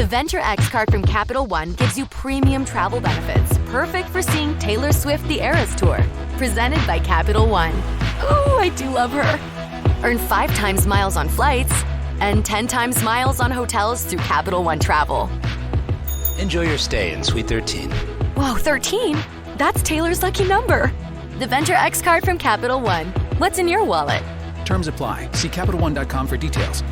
Venture X card from Capital One gives you premium travel benefits, perfect for seeing Taylor Swift The Eras Tour. Presented by Capital One. Ooh, I do love her. Earn 5 times miles on flights and 10 times miles on hotels through Capital One Travel. Enjoy your stay in Suite 13. Whoa, 13? That's Taylor's lucky number. The Venture X card from Capital One. What's in your wallet? Terms apply. See CapitalOne.com for details.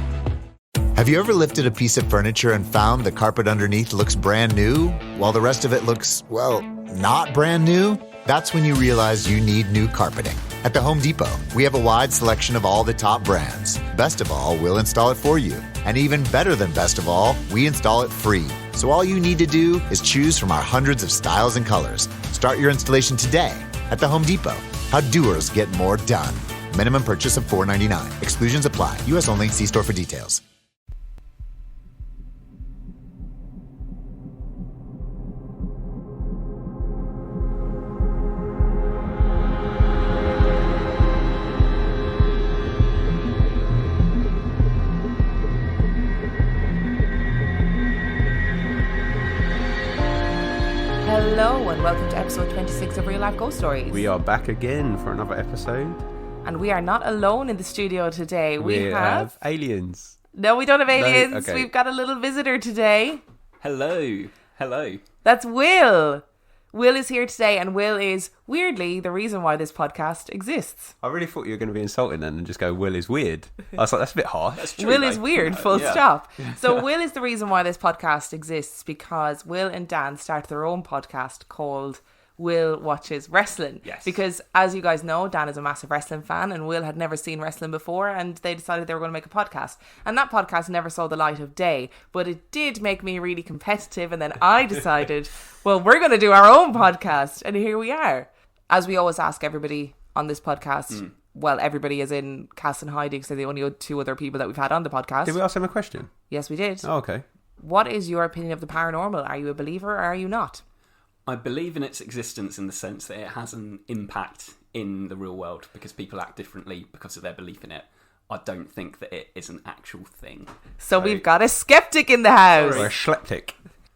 Have you ever lifted a piece of furniture and found the carpet underneath looks brand new, while the rest of it looks, well, not brand new? That's when you realize you need new carpeting. At the Home Depot, we have a wide selection of all the top brands. Best of all, we'll install it for you. And even better than best of all, we install it free. So all you need to do is choose from our hundreds of styles and colors. Start your installation today at the Home Depot. How doers get more done. Minimum purchase of $4.99. Exclusions apply. U.S. only. See store for details. Hello and welcome to episode 26 of Real Life Ghost Stories. We are back again for another episode. And we are not alone in the studio today. We have aliens. No, we don't have aliens. No? Okay. We've got a little visitor today. Hello. That's Will. Will is here today, and Will is, weirdly, the reason why this podcast exists. I really thought you were going to be insulting then and just go, Will is weird. I was like, that's a bit harsh. That's true, Will is weird, full stop. So Will is the reason why this podcast exists, because Will and Dan started their own podcast called Will Watches Wrestling. Yes. Because, as you guys know, Dan is a massive wrestling fan, and Will had never seen wrestling before, and they decided they were going to make a podcast. And that podcast never saw the light of day, but it did make me really competitive, and then I decided, well, we're going to do our own podcast, and here we are. As we always ask everybody on this podcast, well, everybody is in Cass and Heidi, because they're the only 2 other people that we've had on the podcast. Did we ask them a question? Yes, we did. Oh, okay. What is your opinion of the paranormal? Are you a believer or are you not? I believe in its existence in the sense that it has an impact in the real world because people act differently because of their belief in it. I don't think that it is an actual thing. So we've got a skeptic in the house. Or a schleptic.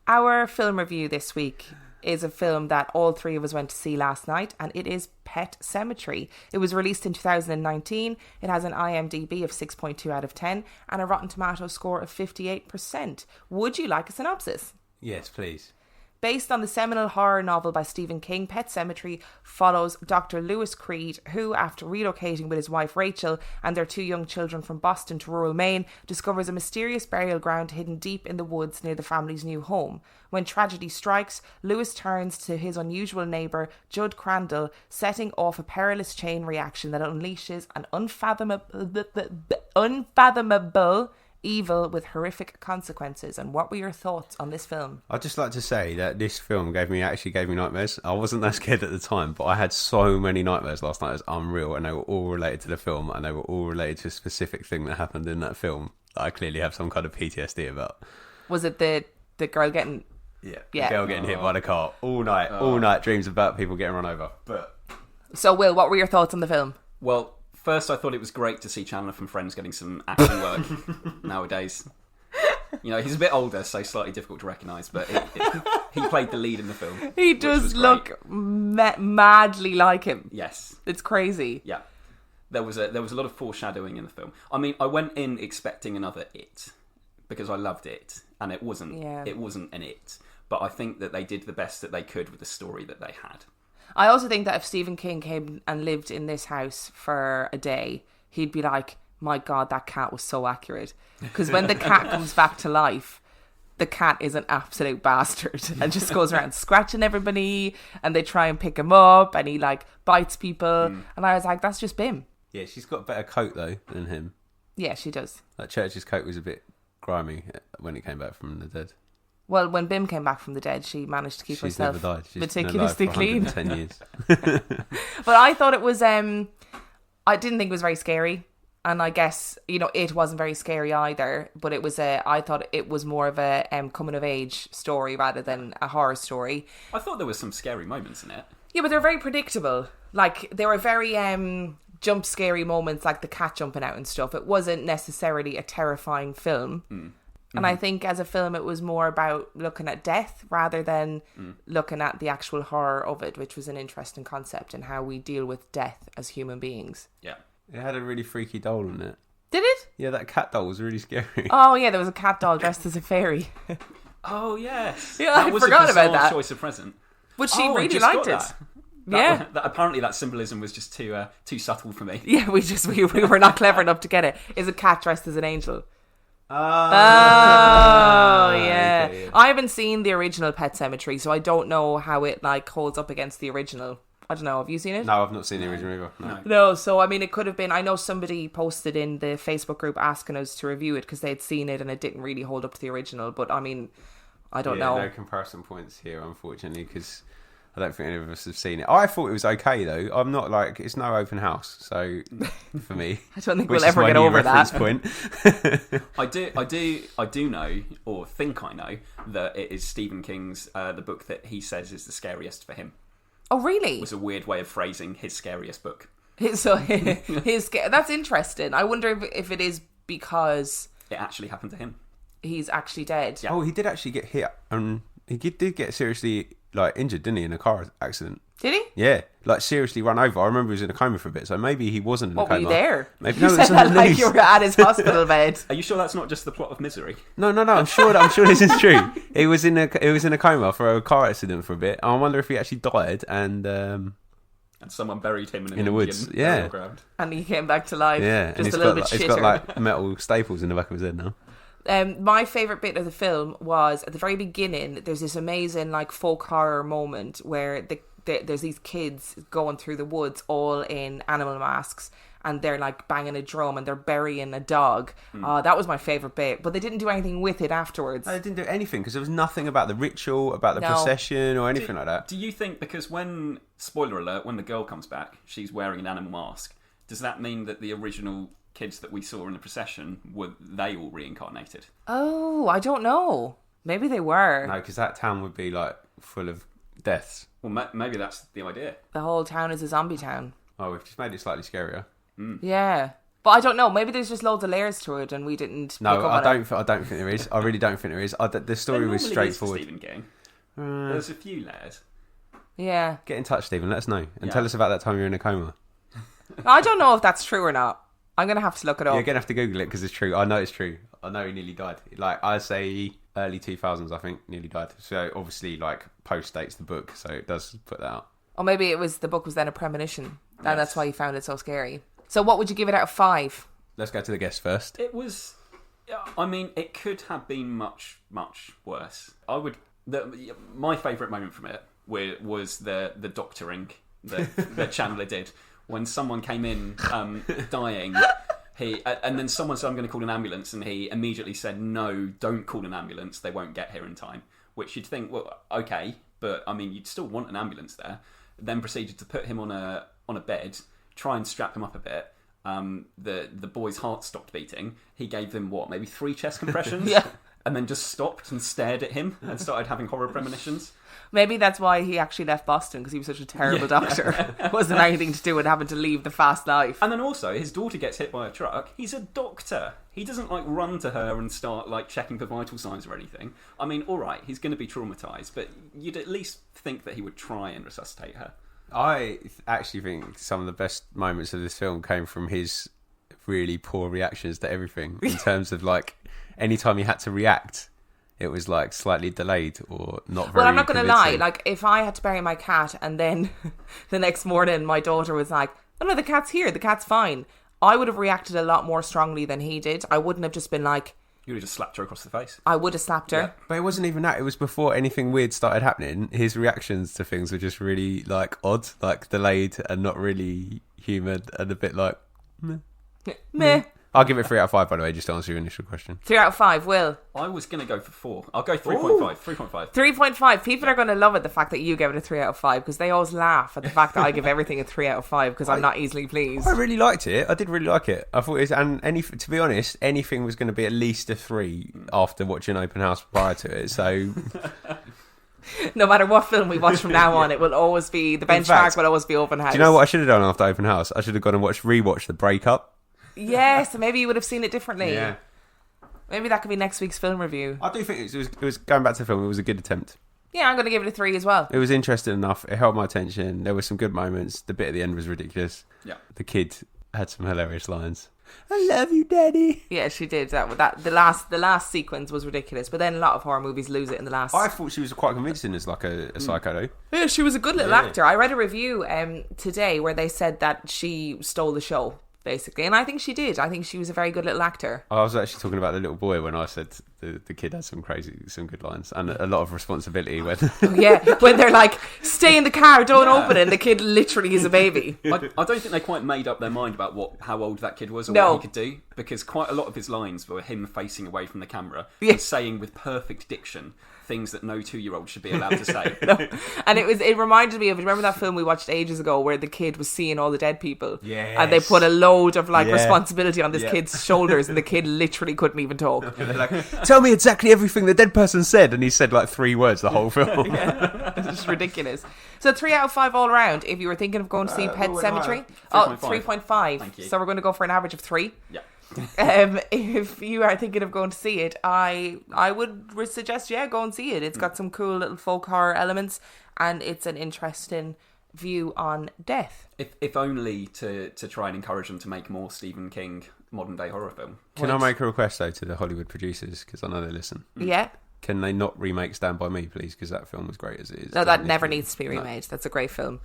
Our film review this week is a film that all 3 of us went to see last night, and it is Pet Sematary. It was released in 2019. It has an IMDb of 6.2 out of 10 and a Rotten Tomatoes score of 58%. Would you like a synopsis? Yes, please. Based on the seminal horror novel by Stephen King, Pet Sematary follows Dr. Lewis Creed, who, after relocating with his wife Rachel and their 2 young children from Boston to rural Maine, discovers a mysterious burial ground hidden deep in the woods near the family's new home. When tragedy strikes, Lewis turns to his unusual neighbour, Judd Crandall, setting off a perilous chain reaction that unleashes an unfathomable evil with horrific consequences. And what were your thoughts on this film? I'd just like to say that this film actually gave me nightmares. I wasn't that scared at the time, but I had so many nightmares last night. It was unreal, and they were all related to the film, and they were all related to a specific thing that happened in that film that I clearly have some kind of PTSD about. Was it the girl getting... Yeah. The girl getting hit by the car all night dreams about people getting run over. So Will, what were your thoughts on the film? Well, first I thought it was great to see Chandler from Friends getting some action work nowadays. You know, he's a bit older, so slightly difficult to recognise, but he played the lead in the film. He does look madly like him. Yes. It's crazy. Yeah. There was a lot of foreshadowing in the film. I mean, I went in expecting another It, because I loved It, and it wasn't an It. But I think that they did the best that they could with the story that they had. I also think that if Stephen King came and lived in this house for a day, he'd be like, my God, that cat was so accurate. Because when the cat comes back to life, the cat is an absolute bastard and just goes around scratching everybody, and they try and pick him up, and he like bites people. And I was like, that's just Bim. Yeah, she's got a better coat though than him. Yeah, she does. That Church's coat was a bit grimy when he came back from the dead. Well, when Bim came back from the dead, she managed to keep herself never died. She's meticulously clean. 10 years. But I thought it was, I didn't think it was very scary. And I guess, you know, it wasn't very scary either. But it was I thought it was more of a coming of age story rather than a horror story. I thought there was some scary moments in it. Yeah, but they're very predictable. Like, they were very jump scary moments, like the cat jumping out and stuff. It wasn't necessarily a terrifying film. And I think as a film, it was more about looking at death rather than looking at the actual horror of it, which was an interesting concept and how we deal with death as human beings. Yeah. It had a really freaky doll in it. Did it? Yeah, that cat doll was really scary. Oh, yeah, there was a cat doll dressed as a fairy. Oh, yes. Yeah, that I was forgot a about bizarre that. choice of present. But she I really just liked got it. that. Apparently that symbolism was just too subtle for me. Yeah, we were not clever enough to get it. Is a cat dressed as an angel? Oh, yeah. Okay, yeah. I haven't seen the original Pet Sematary, so I don't know how it holds up against the original. I don't know. Have you seen it? No, I've not seen the original either. No. No, so I mean, it could have been. I know somebody posted in the Facebook group asking us to review it because they had seen it and it didn't really hold up to the original. But I mean, I don't know. No comparison points here, unfortunately, because I don't think any of us have seen it. I thought it was okay though. I'm not it's no open house, so for me, I don't think which we'll is ever my get new over reference that. point. I do know, or think I know, that it is Stephen King's the book that he says is the scariest for him. Oh, really? It was a weird way of phrasing his scariest book. So that's interesting. I wonder if it is because It actually happened to him. he's actually dead. Yeah. Oh, he did actually get hit, and did get seriously injured, didn't he, in a car accident? Did he? Yeah, seriously run over. I remember he was in a coma for a bit, so maybe he wasn't in a What, coma. were you there? Maybe You no, said it's on that the like news. you were at his hospital bed. Are you sure that's not just the plot of Misery? No. I'm sure this is true. He was in a coma for a car accident for a bit. I wonder if he actually died and And someone buried him in the Indian woods. burial Yeah. ground. And he came back to life. yeah, and Just he's a little got, bit he's shitter. got metal staples in the back of his head now. My favourite bit of the film was at the very beginning, there's this amazing folk horror moment where there's these kids going through the woods all in animal masks and they're banging a drum and they're burying a dog. That was my favourite bit, but they didn't do anything with it afterwards. They didn't do anything because there was nothing about the ritual, about the procession or anything like that. Do you think, because when, spoiler alert, when the girl comes back, she's wearing an animal mask, does that mean that the original kids that we saw in the procession, were they all reincarnated? Oh, I don't know. Maybe they were. No, because that town would be full of deaths. Well, maybe that's the idea. The whole town is a zombie town. Oh, we've just made it slightly scarier. Yeah. But I don't know. Maybe there's just loads of layers to it and we didn't No, pick up I on it. don't think there is. I really don't think there is. The story There was normally is for straightforward. Stephen King. There's a few layers. Yeah. Get in touch, Stephen. Let us know and Yeah. tell us about that time you were in a coma. I don't know if that's true or not. I'm going to have to look it up. You're gonna have to Google it because it's true. I know it's true. I know he nearly died. I say early 2000s. I think nearly died. So obviously, post dates the book, so it does put that out. Or maybe the book was then a premonition. And that's why you found it so scary. So what would you give it out of 5? Let's go to the guest first. It was... I mean, it could have been much, much worse. My favourite moment from it was the doctoring that Chandler did. When someone came in dying, and then someone said, "I'm going to call an ambulance," and he immediately said, "No, don't call an ambulance. They won't get here in time." Which you'd think, well, okay, but I mean, you'd still want an ambulance there. Then proceeded to put him on a bed, try and strap him up a bit. The boy's heart stopped beating. He gave him maybe 3 chest compressions, Yeah. and then just stopped and stared at him and started having horror premonitions. Maybe that's why he actually left Boston, because he was such a terrible doctor. It wasn't anything to do with having to leave the fast life. And then also, his daughter gets hit by a truck. He's a doctor. He doesn't run to her and start checking for vital signs or anything. I mean, all right, he's going to be traumatized, but you'd at least think that he would try and resuscitate her. I actually think some of the best moments of this film came from his really poor reactions to everything. In terms of anytime he had to react, it was slightly delayed or not very. Well, I'm not going to lie. convincing. If I had to bury my cat and then the next morning my daughter was like, "Oh no, the cat's here. The cat's fine," I would have reacted a lot more strongly than he did. I wouldn't have just been like, You would have just slapped her across the face. I would have slapped her. Yeah. But it wasn't even that. It was before anything weird started happening. His reactions to things were just really odd, delayed and not really human and a bit Meh. I'll give it 3 out of 5, by the way, just to answer your initial question. 3 out of 5, Will. I was going to go for 4. I'll go 3.5. 3.5. 3.5. People are going to love it, the fact that you gave it a 3 out of 5, because they always laugh at the fact that I give everything a 3 out of 5 because I'm not easily pleased. I really liked it. I did really like it. I thought it was, and to be honest, anything was going to be at least a 3 after watching Open House prior to it. So No matter what film we watch from now on, it will always be, the benchmark fact, will always be Open House. do you know what I should have done after Open House? I should have gone and rewatched The Breakup. Yes, maybe you would have seen it differently. Maybe that could be next week's film review. I do think it was going back to the film. It was a good attempt. Yeah, I'm going to give it a 3 as well. It was interesting enough. It held my attention. There were some good moments. The bit at the end was ridiculous. Yeah. The kid had some hilarious lines. I love you, Daddy. Yeah, she did. The last sequence was ridiculous, but then a lot of horror movies lose it in the last. I thought she was quite convincing as like a psycho though. Yeah, she was a good little actor. I read a review today where they said that she stole the show, basically, and I think she did. I think she was a very good little actor. I was actually talking about the little boy when I said the kid had some good lines and a lot of responsibility when when they're like, stay in the car, don't open it, and the kid literally is a baby. I don't think they quite made up their mind about how old that kid was or No. what he could do, because quite a lot of his lines were him facing away from the camera and saying with perfect diction things that no 2-year-old should be allowed to say. And it reminded me of, remember that film we watched ages ago where the kid was seeing all the dead people? Yes. And they put a load of responsibility on this kid's shoulders, and the kid literally couldn't even talk. they're like, tell me exactly everything the dead person said, and he said like 3 words the whole film. It's just ridiculous. So 3 out of 5 all around. If you were thinking of going to see Pet Sematary, 3.5. Thank you. So we're going to go for an average of 3. Yeah. If you are thinking of going to see it, I would suggest go and see it. It's got some cool little folk horror elements, and it's an interesting view on death. If only to try and encourage them to make more Stephen King modern day horror film. Can I make a request though to the Hollywood producers, because I know they listen? Yeah. Can they not remake Stand By Me, please? Because that film was great as it is. No, that never needs to be remade. That's a great film.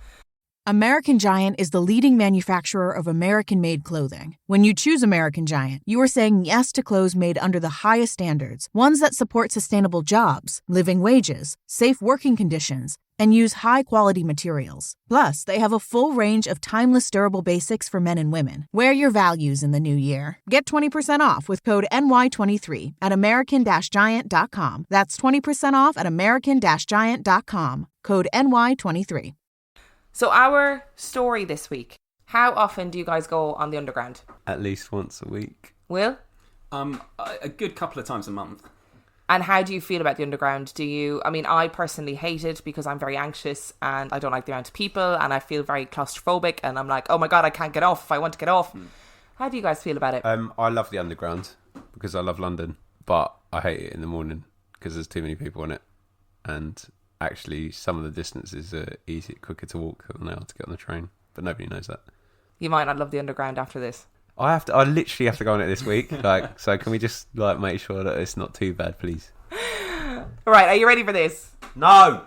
American Giant is the leading manufacturer of American-made clothing. When you choose American Giant, you are saying yes to clothes made under the highest standards, ones that support sustainable jobs, living wages, safe working conditions, and use high-quality materials. Plus, they have a full range of timeless durable basics for men and women. Wear your values in the new year. Get 20% off with code NY23 at American-Giant.com. That's 20% off at American-Giant.com. Code NY23. So our story this week. How often do you guys go on the Underground? At least once a week. Will? A good couple of times a month. And how do you feel about the Underground? I personally hate it because I'm very anxious and I don't like the amount of people and I feel very claustrophobic and I'm like, oh my God, I can't get off if I want to get off. How do you guys feel about it? I love the Underground because I love London, but I hate it in the morning because there's too many people on it. And actually, some of the distances are quicker to walk than they are to get on the train, but nobody knows that. You might not love the Underground after this. I literally have to go on it this week. So can we just make sure that it's not too bad, please? Right, are you ready for this? No.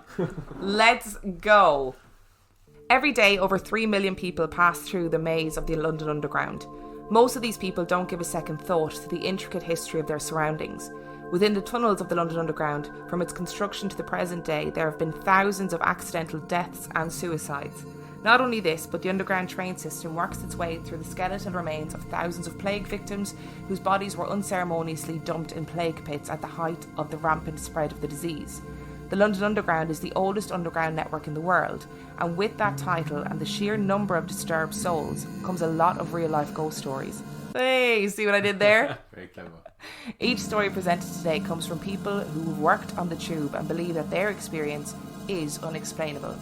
Let's go. Every day, over 3 million people pass through the maze of the London Underground. Most of these people don't give a second thought to the intricate history of their surroundings. Within the tunnels of the London Underground, from its construction to the present day, there have been thousands of accidental deaths and suicides. Not only this, but the underground train system works its way through the skeletal remains of thousands of plague victims whose bodies were unceremoniously dumped in plague pits at the height of the rampant spread of the disease. The London Underground is the oldest underground network in the world, and with that title and the sheer number of disturbed souls comes a lot of real-life ghost stories. Hey, you see what I did there? Very clever. Each story presented today comes from people who have worked on the Tube and believe that their experience is unexplainable.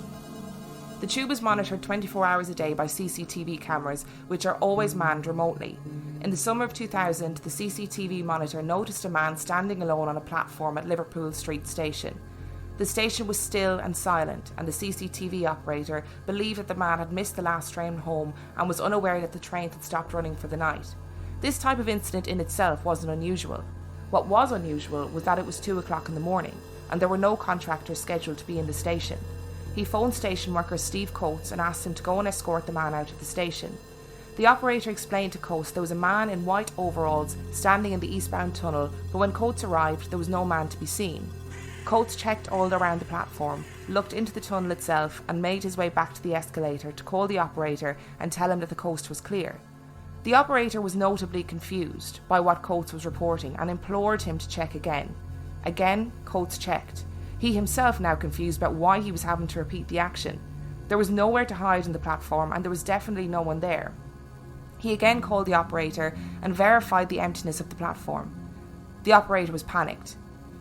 The Tube is monitored 24 hours a day by CCTV cameras, which are always manned remotely. In the summer of 2000, the CCTV monitor noticed a man standing alone on a platform at Liverpool Street Station. The station was still and silent, and the CCTV operator believed that the man had missed the last train home and was unaware that the train had stopped running for the night. This type of incident in itself wasn't unusual. What was unusual was that it was 2 o'clock in the morning, and there were no contractors scheduled to be in the station. He phoned station worker Steve Coates and asked him to go and escort the man out of the station. The operator explained to Coates there was a man in white overalls standing in the eastbound tunnel, but when Coates arrived, there was no man to be seen. Coates checked all around the platform, looked into the tunnel itself, and made his way back to the escalator to call the operator and tell him that the coast was clear. The operator was notably confused by what Coates was reporting and implored him to check again. Again, Coates checked. He himself now confused about why he was having to repeat the action. There was nowhere to hide on the platform and there was definitely no one there. He again called the operator and verified the emptiness of the platform. The operator was panicked.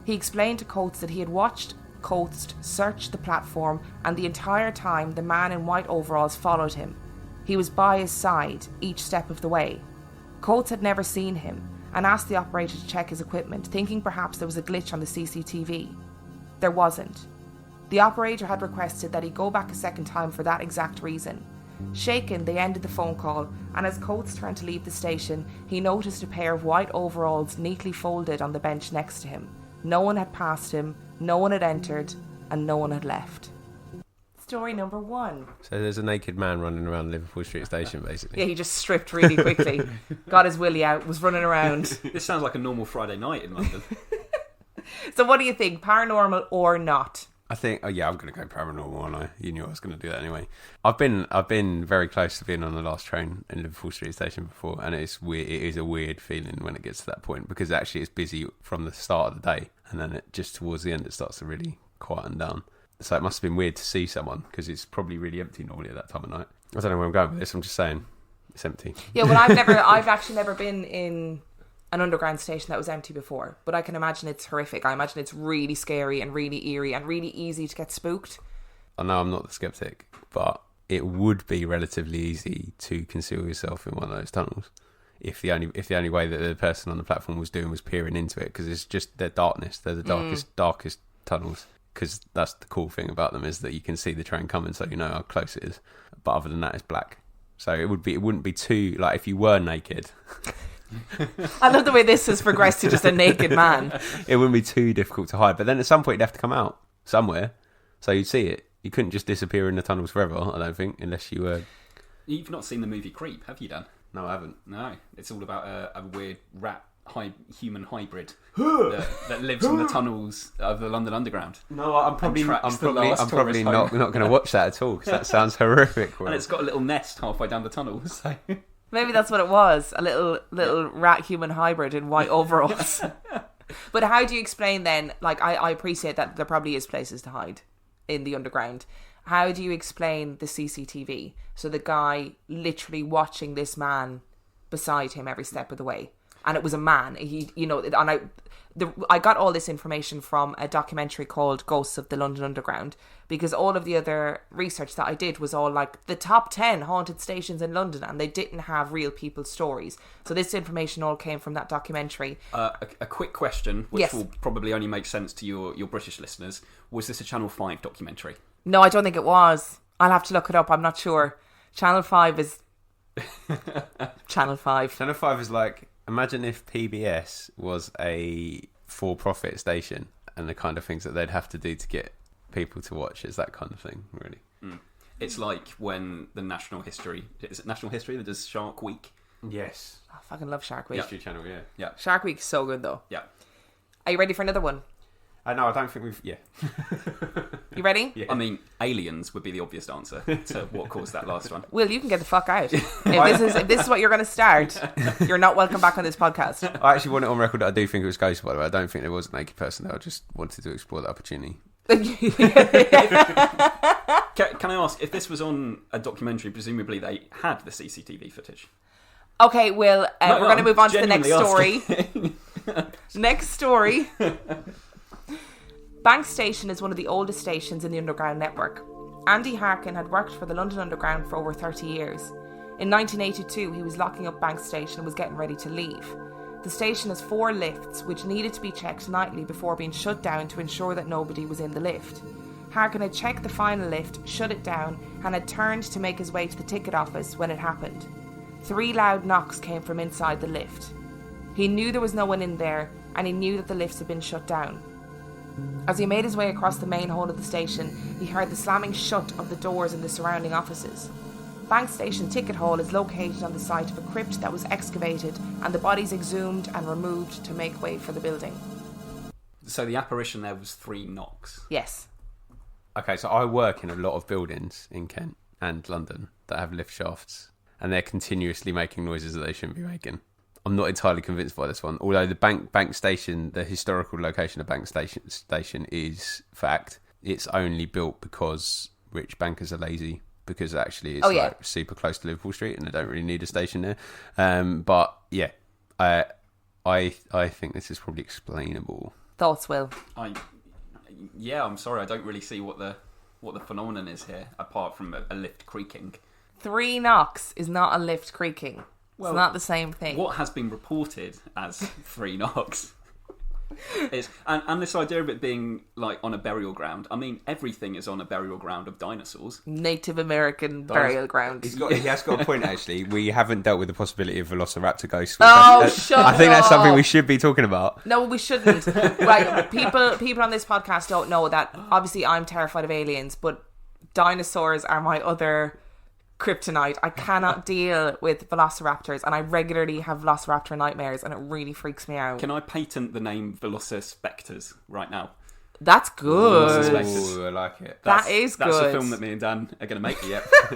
He explained to Coates that he had watched Coates search the platform and the entire time the man in white overalls followed him. He was by his side each step of the way. Coates had never seen him, and asked the operator to check his equipment, thinking perhaps there was a glitch on the CCTV. There wasn't. The operator had requested that he go back a second time for that exact reason. Shaken, they ended the phone call, and as Coates turned to leave the station, he noticed a pair of white overalls neatly folded on the bench next to him. No one had passed him, no one had entered, and no one had left. Story number 1. So there's a naked man running around Liverpool Street Station, basically. Yeah, he just stripped really quickly, got his willy out, was running around. This sounds like a normal Friday night in London. So what do you think, paranormal or not? I think, I'm going to go paranormal, aren't I? You knew I was going to do that anyway. I've been very close to being on the last train in Liverpool Street Station before, and it's weird. It is a weird feeling when it gets to that point, because actually it's busy from the start of the day, and then it just towards the end it starts to really quieten down. So it must have been weird to see someone, because it's probably really empty normally at that time of night. I don't know where I'm going with this. I'm just saying it's empty. Yeah, well, I've actually never been in an underground station that was empty before, but I can imagine it's horrific. I imagine it's really scary and really eerie and really easy to get spooked. I know I'm not the skeptic, but it would be relatively easy to conceal yourself in one of those tunnels if the only way that the person on the platform was doing was peering into it, because it's just their darkness. They're the darkest tunnels, because that's the cool thing about them, is that you can see the train coming, so you know how close it is. But other than that, it's black. So it wouldn't be too, like, if you were naked. I love the way this has progressed to just a naked man. It wouldn't be too difficult to hide, but then at some point you'd have to come out somewhere, so you'd see it. You couldn't just disappear in the tunnels forever, I don't think, unless you were... You've not seen the movie Creep, have you, Dan? No, I haven't. No, it's all about a weird rat human hybrid that lives in the tunnels of the London Underground. No, I'm probably not home. going to watch that at all, because that sounds horrific. And it's got a little nest halfway down the tunnels. So. Maybe that's what it was, a little rat human hybrid in white overalls. But how do you explain then, like, I appreciate that there probably is places to hide in the underground. How do you explain the CCTV? So the guy literally watching this man beside him every step of the way. And it was a man. I got all this information from a documentary called Ghosts of the London Underground, because all of the other research that I did was all like the top 10 haunted stations in London, and they didn't have real people's stories. So this information all came from that documentary. A quick question, which yes. will probably only make sense to your British listeners. Was this a Channel 5 documentary? No, I don't think it was. I'll have to look it up. I'm not sure. Channel 5 is... Channel 5. Channel 5 is like... Imagine if PBS was a for-profit station, and the kind of things that they'd have to do to get people to watch. It's that kind of thing, really. Mm. It's like when the National History... Is it National History that does Shark Week? Yes. I fucking love Shark Week. History Channel, yeah. Shark Week's so good, though. Yeah. Are you ready for another one? No, I don't think we've... Yeah. You ready? Yeah. I mean, aliens would be the obvious answer to what caused that last one. Will, you can get the fuck out. If this is what you're going to start, you're not welcome back on this podcast. I actually want it on record that I do think it was ghosts, by the way. I don't think there was a naked person there. I just wanted to explore that opportunity. Can I ask, if this was on a documentary, presumably they had the CCTV footage? Okay, Will, we're going to move on to the next story. Next story. Bank Station is one of the oldest stations in the Underground network. Andy Harkin had worked for the London Underground for over 30 years. In 1982, he was locking up Bank Station and was getting ready to leave. The station has 4 lifts, which needed to be checked nightly before being shut down to ensure that nobody was in the lift. Harkin had checked the final lift, shut it down, and had turned to make his way to the ticket office when it happened. 3 loud knocks came from inside the lift. He knew there was no one in there, and he knew that the lifts had been shut down. As he made his way across the main hall of the station, he heard the slamming shut of the doors in the surrounding offices. Bank Station Ticket Hall is located on the site of a crypt that was excavated, and the bodies exhumed and removed to make way for the building. So the apparition there was 3 knocks? Yes. Okay, so I work in a lot of buildings in Kent and London that have lift shafts, and they're continuously making noises that they shouldn't be making. I'm not entirely convinced by this one, although the bank station, the historical location of Bank Station is fact. It's only built because rich bankers are lazy, because actually it's like super close to Liverpool Street and they don't really need a station there. But yeah, I think this is probably explainable. Thoughts, Will? I'm sorry, I don't really see what the phenomenon is here, apart from a lift creaking. 3 knocks is not a lift creaking. Well, it's not the same thing. What has been reported as 3 knocks is, and this idea of it being like on a burial ground. I mean, everything is on a burial ground of dinosaurs. Native American burial ground. He has got a point, actually. We haven't dealt with the possibility of Velociraptor ghosts. Shut up. I think that's something we should be talking about. No, we shouldn't. Right, people on this podcast don't know that obviously I'm terrified of aliens, but dinosaurs are my other kryptonite. I cannot deal with velociraptors, and I regularly have velociraptor nightmares, and it really freaks me out. Can I patent the name Velocispectors right now? That's good. Ooh, I like it. That is good. That's a film that me and Dan are going to make,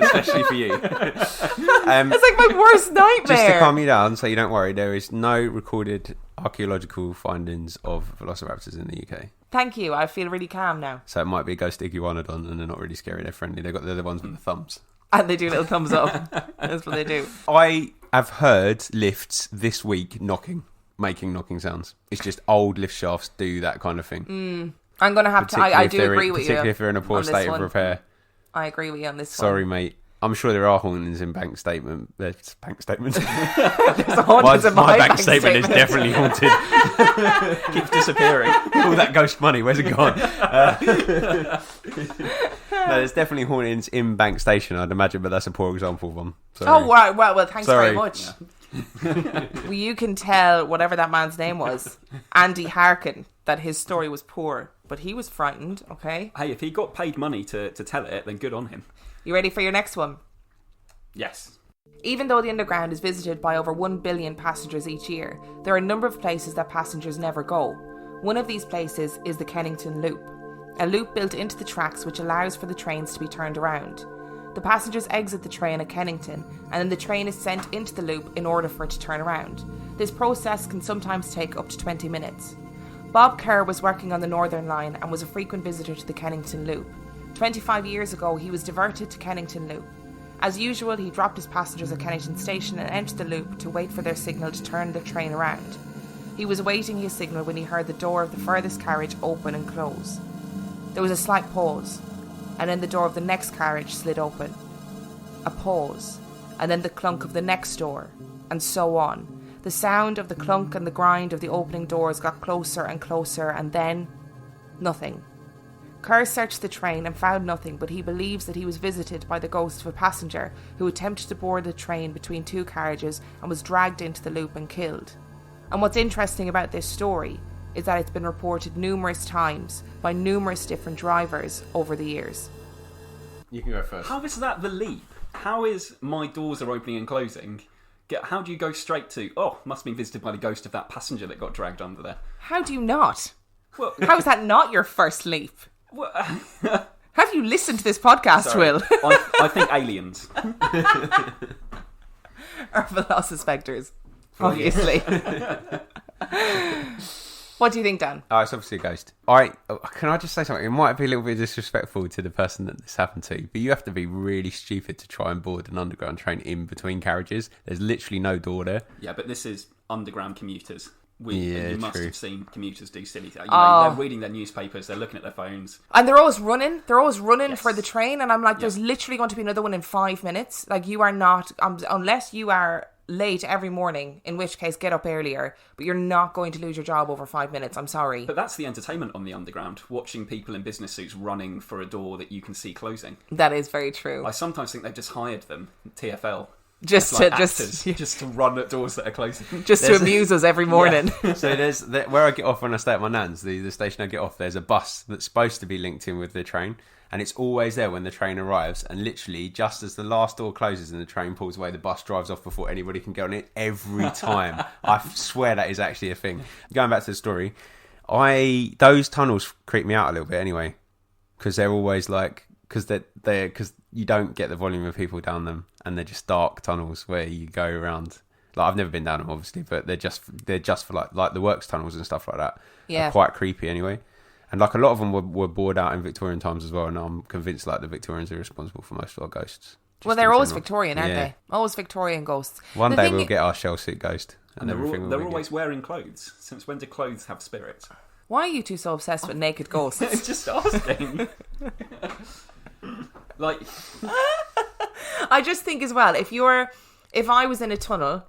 especially for you. It's like my worst nightmare. Just to calm you down, so you don't worry, there is no recorded archaeological findings of velociraptors in the UK. Thank you. I feel really calm now. So it might be a ghost iguanodon, and they're not really scary. They're friendly. They're the ones with the thumbs. And they do little thumbs up. That's what they do. I have heard lifts this week making knocking sounds. It's just old lift shafts do that kind of thing. I'm going to have to... I do agree with you. Particularly if they're in a poor state of repair. I agree with you on this Sorry, mate. I'm sure there are hauntings in bank statements. There's hauntings my bank statement is definitely haunted. Keeps disappearing. All that ghost money, where's it gone? No, there's definitely hauntings in Bank Station, I'd imagine, but that's a poor example of one. Sorry. Oh, right. Well, thanks Sorry. very much. Yeah. Well, you can tell whatever that man's name was, Andy Harkin, that his story was poor, but he was frightened, okay? Hey, if he got paid money to tell it, then good on him. You ready for your next one? Yes. Even though the underground is visited by over 1 billion passengers each year, there are a number of places that passengers never go. One of these places is the Kennington Loop, a loop built into the tracks which allows for the trains to be turned around. The passengers exit the train at Kennington, and then the train is sent into the loop in order for it to turn around. This process can sometimes take up to 20 minutes. Bob Kerr was working on the Northern Line and was a frequent visitor to the Kennington Loop. 25 years ago, he was diverted to Kennington Loop. As usual, he dropped his passengers at Kennington Station and entered the loop to wait for their signal to turn the train around. He was awaiting his signal when he heard the door of the furthest carriage open and close. There was a slight pause, and then the door of the next carriage slid open. A pause, and then the clunk of the next door, and so on. The sound of the clunk and the grind of the opening doors got closer and closer, and then... nothing. Kerr searched the train and found nothing, but he believes that he was visited by the ghost of a passenger who attempted to board the train between 2 carriages and was dragged into the loop and killed. And what's interesting about this story is that it's been reported numerous times by numerous different drivers over the years. You can go first. How is that the leap? How is my doors are opening and closing? How do you go straight to, must have been visited by the ghost of that passenger that got dragged under there? How do you not? Well, how is that not your first leap? Well, have you listened to this podcast, sorry. Will? I think aliens. Or velocispectors, obviously. What do you think, Dan? Oh, it's obviously a ghost. Can I just say something? It might be a little bit disrespectful to the person that this happened to, but you have to be really stupid to try and board an underground train in between carriages. There's literally no door there. Yeah, but this is underground commuters. You must have seen commuters do silly things. They're reading their newspapers, they're looking at their phones. And they're always running. Yes. For the train. And I'm like, there's literally going to be another one in 5 minutes. Like, you are not, unless you are late every morning, in which case get up earlier, but you're not going to lose your job over 5 minutes. I'm sorry. But that's the entertainment on the underground, watching people in business suits running for a door that you can see closing. That is very true. I sometimes think they've just hired them, TFL. Just to run at doors that are closing. Just to amuse us every morning. Yeah. So there's where I get off when I stay at my nan's, the station I get off, there's a bus that's supposed to be linked in with the train, and it's always there when the train arrives, and literally just as the last door closes and the train pulls away, the bus drives off before anybody can get on it every time. I swear that is actually a thing. Going back to the story, those tunnels creep me out a little bit anyway, because they're always like, because you don't get the volume of people down them, and they're just dark tunnels where you go around. Like, I've never been down them obviously, but they're just for like the works tunnels and stuff like that. Yeah, are quite creepy anyway. And like a lot of them were bored out in Victorian times as well, and I'm convinced like the Victorians are responsible for most of our ghosts. Well, they're always Victorian, aren't they? Always Victorian ghosts. One day we'll get our shell suit ghost, and they're always wearing clothes. Since when do clothes have spirits? Why are you two so obsessed with naked ghosts? It's just asking. Like, I just think as well, if you're If I was in a tunnel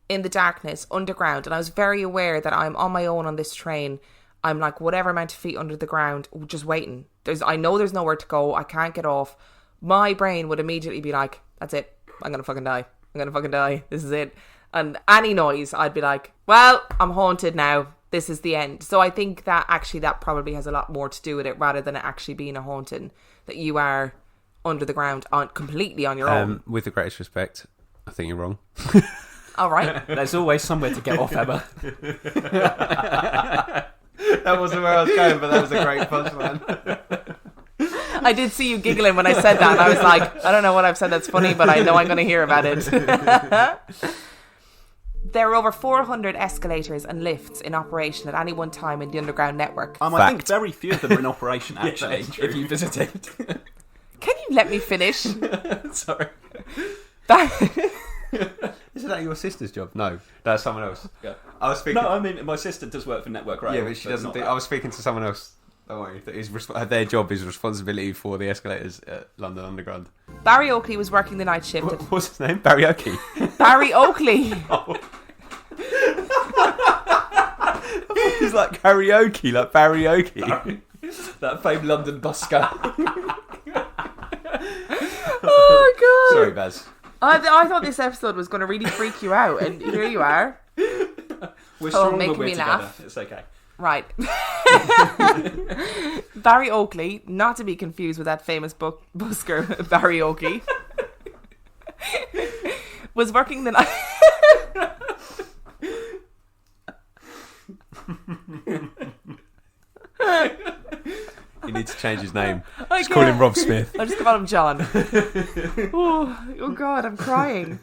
in the darkness underground and I was very aware that I'm on my own on this train, I'm like whatever amount of feet under the ground, just waiting. I know there's nowhere to go. I can't get off. My brain would immediately be like, that's it. I'm going to fucking die. I'm going to fucking die. This is it. And any noise, I'd be like, well, I'm haunted now. This is the end. So I think that actually that probably has a lot more to do with it rather than it actually being a haunting, that you are under the ground completely on your own. With the greatest respect, I think you're wrong. All right. There's always somewhere to get off, Emma. That wasn't where I was going, but that was a great punchline. I did see you giggling when I said that, and I was like, I don't know what I've said that's funny, but I know I'm going to hear about it. There are over 400 escalators and lifts in operation at any one time in the underground network. I think very few of them are in operation, actually, if you visited. Can you let me finish? Sorry. Isn't that your sister's job? No, that's someone else. Yeah. I was speaking. No, I mean, my sister does work for Network Rail. Yeah, but she doesn't. I was speaking to someone else. Don't worry. That is their job is responsibility for the escalators at London Underground. Barry Oakley was working the night shift. What's his name? Barry Oakley. Barry Oakley. Oh. He's like karaoke, like Barry Oakley. That famed London busker. Oh god! Sorry, Baz. I thought this episode was going to really freak you out, and here you are. We're strong making when we're me together. laugh. It's okay. Right. Barry Oakley, not to be confused with that famous busker Barry Oakley, was working the night. You need to change his name. Just call him Rob Smith. I'll just call him John. Oh God, I'm crying.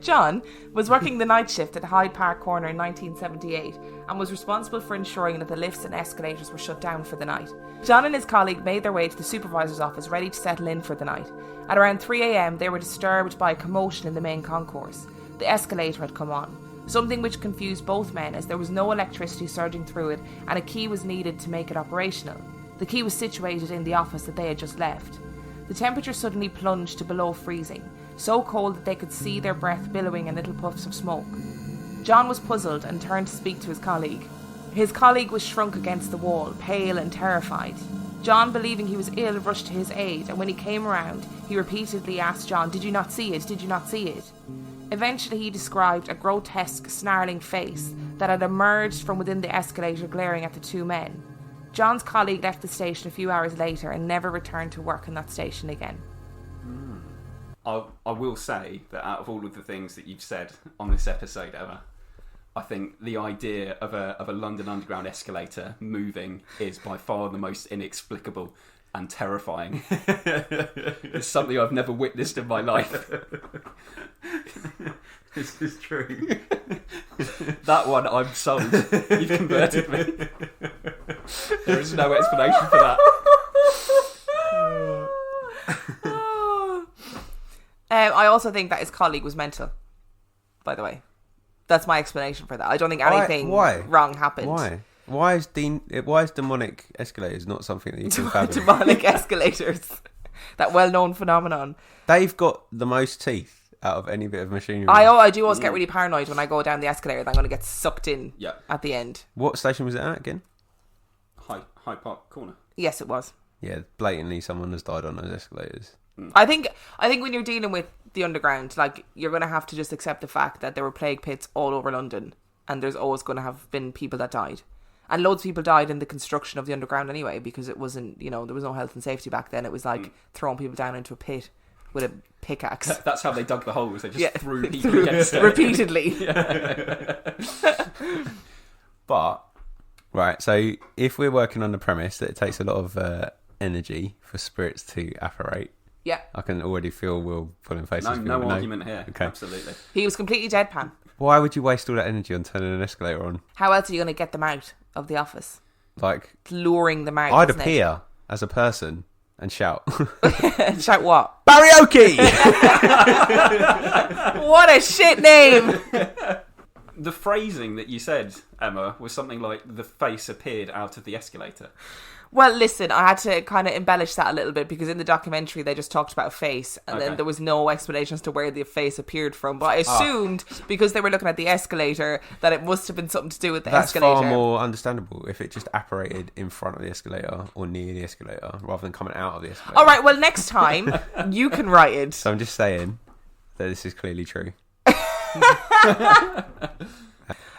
John was working the night shift at Hyde Park Corner in 1978 and was responsible for ensuring that the lifts and escalators were shut down for the night. John and his colleague made their way to the supervisor's office ready to settle in for the night. At around 3 a.m, they were disturbed by a commotion in the main concourse. The escalator had come on, something which confused both men as there was no electricity surging through it and a key was needed to make it operational. The key was situated in the office that they had just left. The temperature suddenly plunged to below freezing, so cold that they could see their breath billowing in little puffs of smoke. John was puzzled and turned to speak to his colleague. His colleague was shrunk against the wall, pale and terrified. John, believing he was ill, rushed to his aid, and when he came around, he repeatedly asked John, "Did you not see it? Did you not see it?" Eventually he described a grotesque, snarling face that had emerged from within the escalator glaring at the two men. John's colleague left the station a few hours later and never returned to work in that station again. I will say that out of all of the things that you've said on this episode, Emma, I think the idea of a London Underground escalator moving is by far the most inexplicable and terrifying. It's something I've never witnessed in my life. This is true. That one, I'm sold. You've converted me. There is no explanation for that. I also think that his colleague was mental, by the way. That's my explanation for that. I don't think anything wrong happened. Why is demonic escalators not something that you can fathom? Demonic escalators. That well-known phenomenon. They've got the most teeth out of any bit of machinery. I do always get really paranoid when I go down the escalator that I'm going to get sucked in at the end. What station was it at again? Hyde Park Corner. Yes, it was. Yeah, blatantly someone has died on those escalators. I think when you're dealing with the underground, like, you're going to have to just accept the fact that there were plague pits all over London, and there's always going to have been people that died. And loads of people died in the construction of the underground anyway, because it wasn't, there was no health and safety back then. It was like throwing people down into a pit with a pickaxe. That's how they dug the holes. They just threw people against it. Repeatedly. But, right, so if we're working on the premise that it takes a lot of energy for spirits to apparate, I can already feel Will pulling faces. No argument here. Okay. Absolutely. He was completely deadpan. Why would you waste all that energy on turning an escalator on? How else are you going to get them out of the office? Like, luring them out. I'd appear as a person and shout. Shout what? Barry Oakley! What a shit name! The phrasing that you said, Emma, was something like the face appeared out of the escalator. Well, listen, I had to kind of embellish that a little bit because in the documentary they just talked about a face and then there was no explanation as to where the face appeared from. But I assumed because they were looking at the escalator that it must have been something to do with the escalator. That's far more understandable if it just apparated in front of the escalator or near the escalator rather than coming out of the escalator. All right, well, next time you can write it. So I'm just saying that this is clearly true.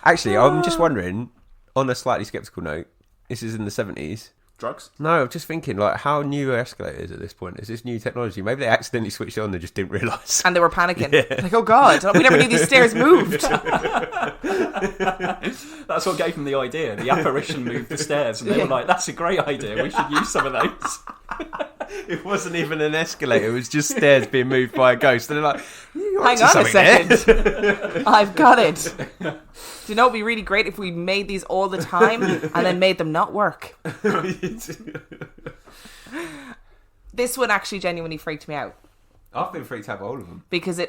Actually, I'm just wondering, on a slightly sceptical note, this is in the 70s. Drugs? No, I'm just thinking, like, how new are escalators at this point? Is this new technology? Maybe they accidentally switched it on, they just didn't realise. And they were panicking. Yeah. Like, oh God, we never knew these stairs moved. That's what gave them the idea. The apparition moved the stairs, and they were like, that's a great idea, we should use some of those. It wasn't even an escalator, it was just stairs being moved by a ghost. And they're like, hang on a second. I've got it. Do you know, it'd be really great if we made these all the time and then made them not work. This one actually genuinely freaked me out. I've been freaked out by all of them. Because it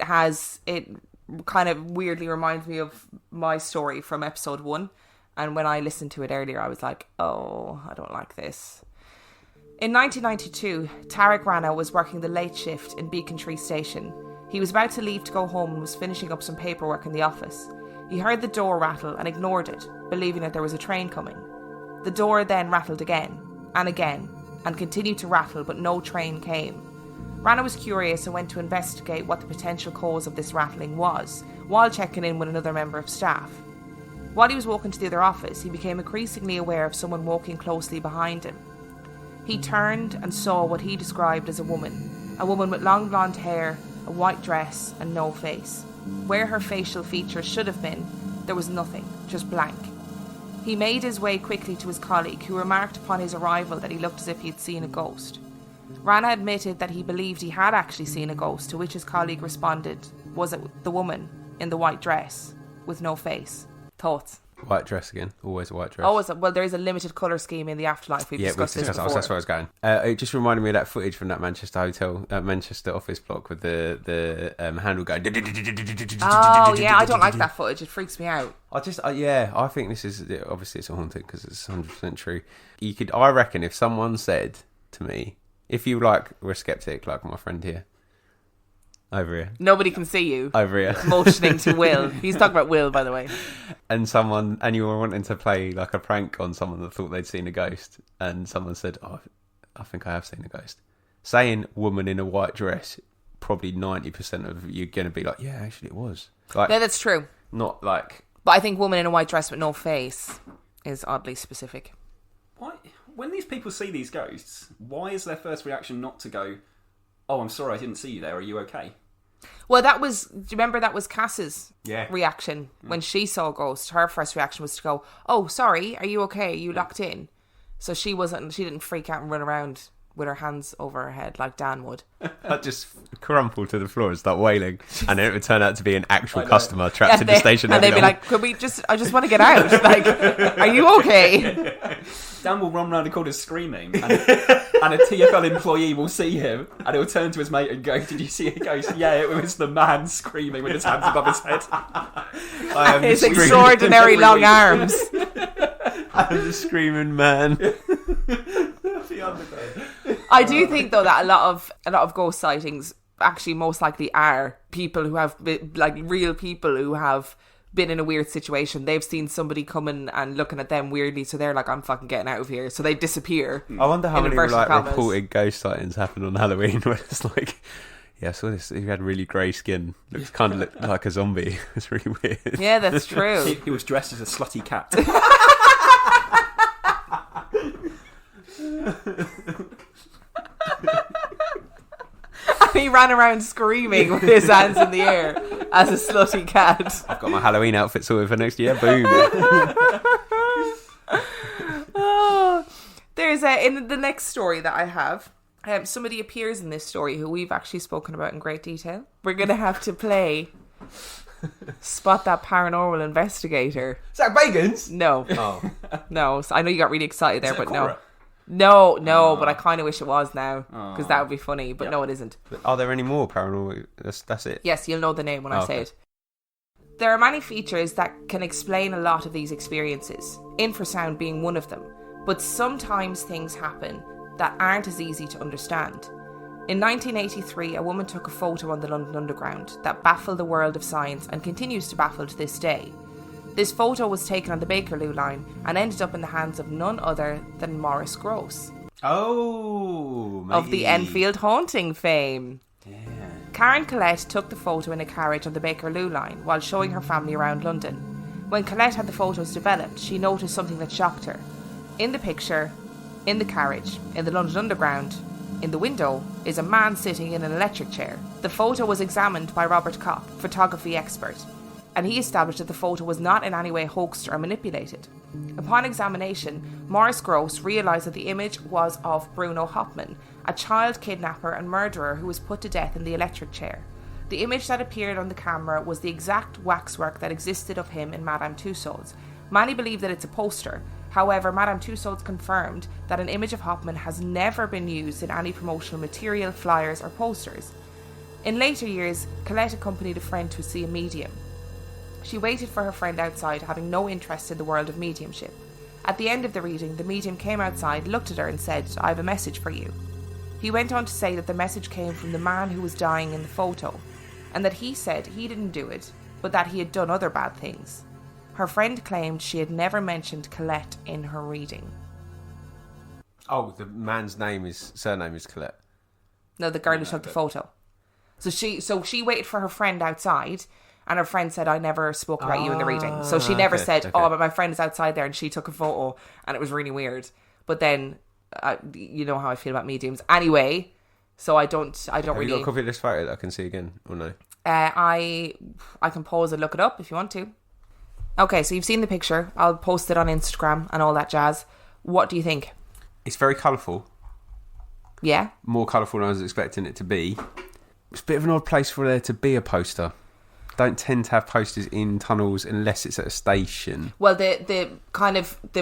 kind of weirdly reminds me of my story from episode 1. And when I listened to it earlier, I was like, oh, I don't like this. In 1992, Tarek Rana was working the late shift in Beacon Tree Station. He was about to leave to go home and was finishing up some paperwork in the office. He heard the door rattle and ignored it, believing that there was a train coming. The door then rattled again, and continued to rattle, but no train came. Rana was curious and went to investigate what the potential cause of this rattling was, while checking in with another member of staff. While he was walking to the other office, he became increasingly aware of someone walking closely behind him. He turned and saw what he described as a woman with long blonde hair, a white dress and no face. Where her facial features should have been, there was nothing, just blank. He made his way quickly to his colleague, who remarked upon his arrival that he looked as if he had seen a ghost. Rana admitted that he believed he had actually seen a ghost, to which his colleague responded, was it the woman in the white dress with no face? Thoughts? White dress again. Always a white dress. Always. Well, there is a limited colour scheme in the afterlife. We've discussed this before. That's where I was going. It just reminded me of that footage from that Manchester hotel, Manchester office block with the handle going. Oh, yeah, I don't like that footage. It freaks me out. I think this is, obviously it's a haunting because it's 100% true. I reckon if someone said to me, if you were a skeptic like my friend here, over here. Nobody can see you. Over here. Motioning to Will. He's talking about Will, by the way. And you were wanting to play like a prank on someone that thought they'd seen a ghost, and someone said, oh, I think I have seen a ghost. Saying woman in a white dress, probably 90% of you are going to be like, yeah, actually it was. Yeah, that's true. Not like... But I think woman in a white dress with no face is oddly specific. Why? When these people see these ghosts, why is their first reaction not to go, oh, I'm sorry, I didn't see you there, are you okay? Well, do you remember that was Cass's reaction when she saw a ghost? Her first reaction was to go, oh, sorry, are you okay? Are you locked in? So she didn't freak out and run around with her hands over her head like Dan would. I'd just crumple to the floor and start wailing, and then it would turn out to be an actual customer trapped in the station. And they'd be like, I just want to get out. Like, are you okay? Dan will run around the corner screaming, and a TfL employee will see him, and he'll turn to his mate and go, did you see a ghost? Yeah, it was the man screaming with his hands above his head. His extraordinary long arms. I'm the screaming man. I do think though that a lot of ghost sightings actually most likely are people who have real people who have been in a weird situation. They've seen somebody coming and looking at them weirdly, so they're like, I'm fucking getting out of here, so they disappear. I wonder how many reported ghost sightings happen on Halloween where it's like, yeah, I saw this, he had really grey skin, looks kind of like a zombie. It's really weird. Yeah, that's true. He was dressed as a slutty cat. And he ran around screaming with his hands in the air as a slutty cat. I've got my Halloween outfit sorted for next year. Boom. There's in the next story that I have, somebody appears in this story who we've actually spoken about in great detail. We're going to have to play Spot That Paranormal Investigator. Zach Bagans? No. Oh. No. So I know you got really excited there, but no. No, but I kind of wish it was now, because that would be funny, but no, it isn't. Are there any more paranormal? That's it? Yes, you'll know the name when I say it. There are many features that can explain a lot of these experiences, infrasound being one of them, but sometimes things happen that aren't as easy to understand. In 1983, a woman took a photo on the London Underground that baffled the world of science and continues to baffle to this day. This photo was taken on the Bakerloo line and ended up in the hands of none other than Maurice Grosse. Oh, of the Enfield haunting fame. Yeah. Karen Collette took the photo in a carriage on the Bakerloo line while showing her family around London. When Collette had the photos developed, she noticed something that shocked her. In the picture, in the carriage, in the London Underground, in the window, is a man sitting in an electric chair. The photo was examined by Robert Kopp, photography expert, and he established that the photo was not in any way hoaxed or manipulated. Upon examination, Maurice Grosse realised that the image was of Bruno Hauptmann, a child kidnapper and murderer who was put to death in the electric chair. The image that appeared on the camera was the exact waxwork that existed of him in Madame Tussauds. Many believe that it's a poster. However, Madame Tussauds confirmed that an image of Hauptmann has never been used in any promotional material, flyers or posters. In later years, Collette accompanied a friend to see a medium. She waited for her friend outside, having no interest in the world of mediumship. At the end of the reading, the medium came outside, looked at her and said, "I have a message for you." He went on to say that the message came from the man who was dying in the photo, and that he said he didn't do it, but that he had done other bad things. Her friend claimed she had never mentioned Collette in her reading. Oh, the man's surname is Collette. No, the girl who took the photo. So she waited for her friend outside, and her friend said, "I never spoke about you in the reading." So she never said, "Oh, but my friend is outside there," and she took a photo, and it was really weird. But then, you know how I feel about mediums. Anyway, so I don't Have really... you got a copy of this photo that I can see again, or no? I can pause and look it up if you want to. Okay, so you've seen the picture. I'll post it on Instagram and all that jazz. What do you think? It's very colourful. Yeah? More colourful than I was expecting it to be. It's a bit of an odd place for there to be a poster. Don't tend to have posters in tunnels unless it's at a station. Well, the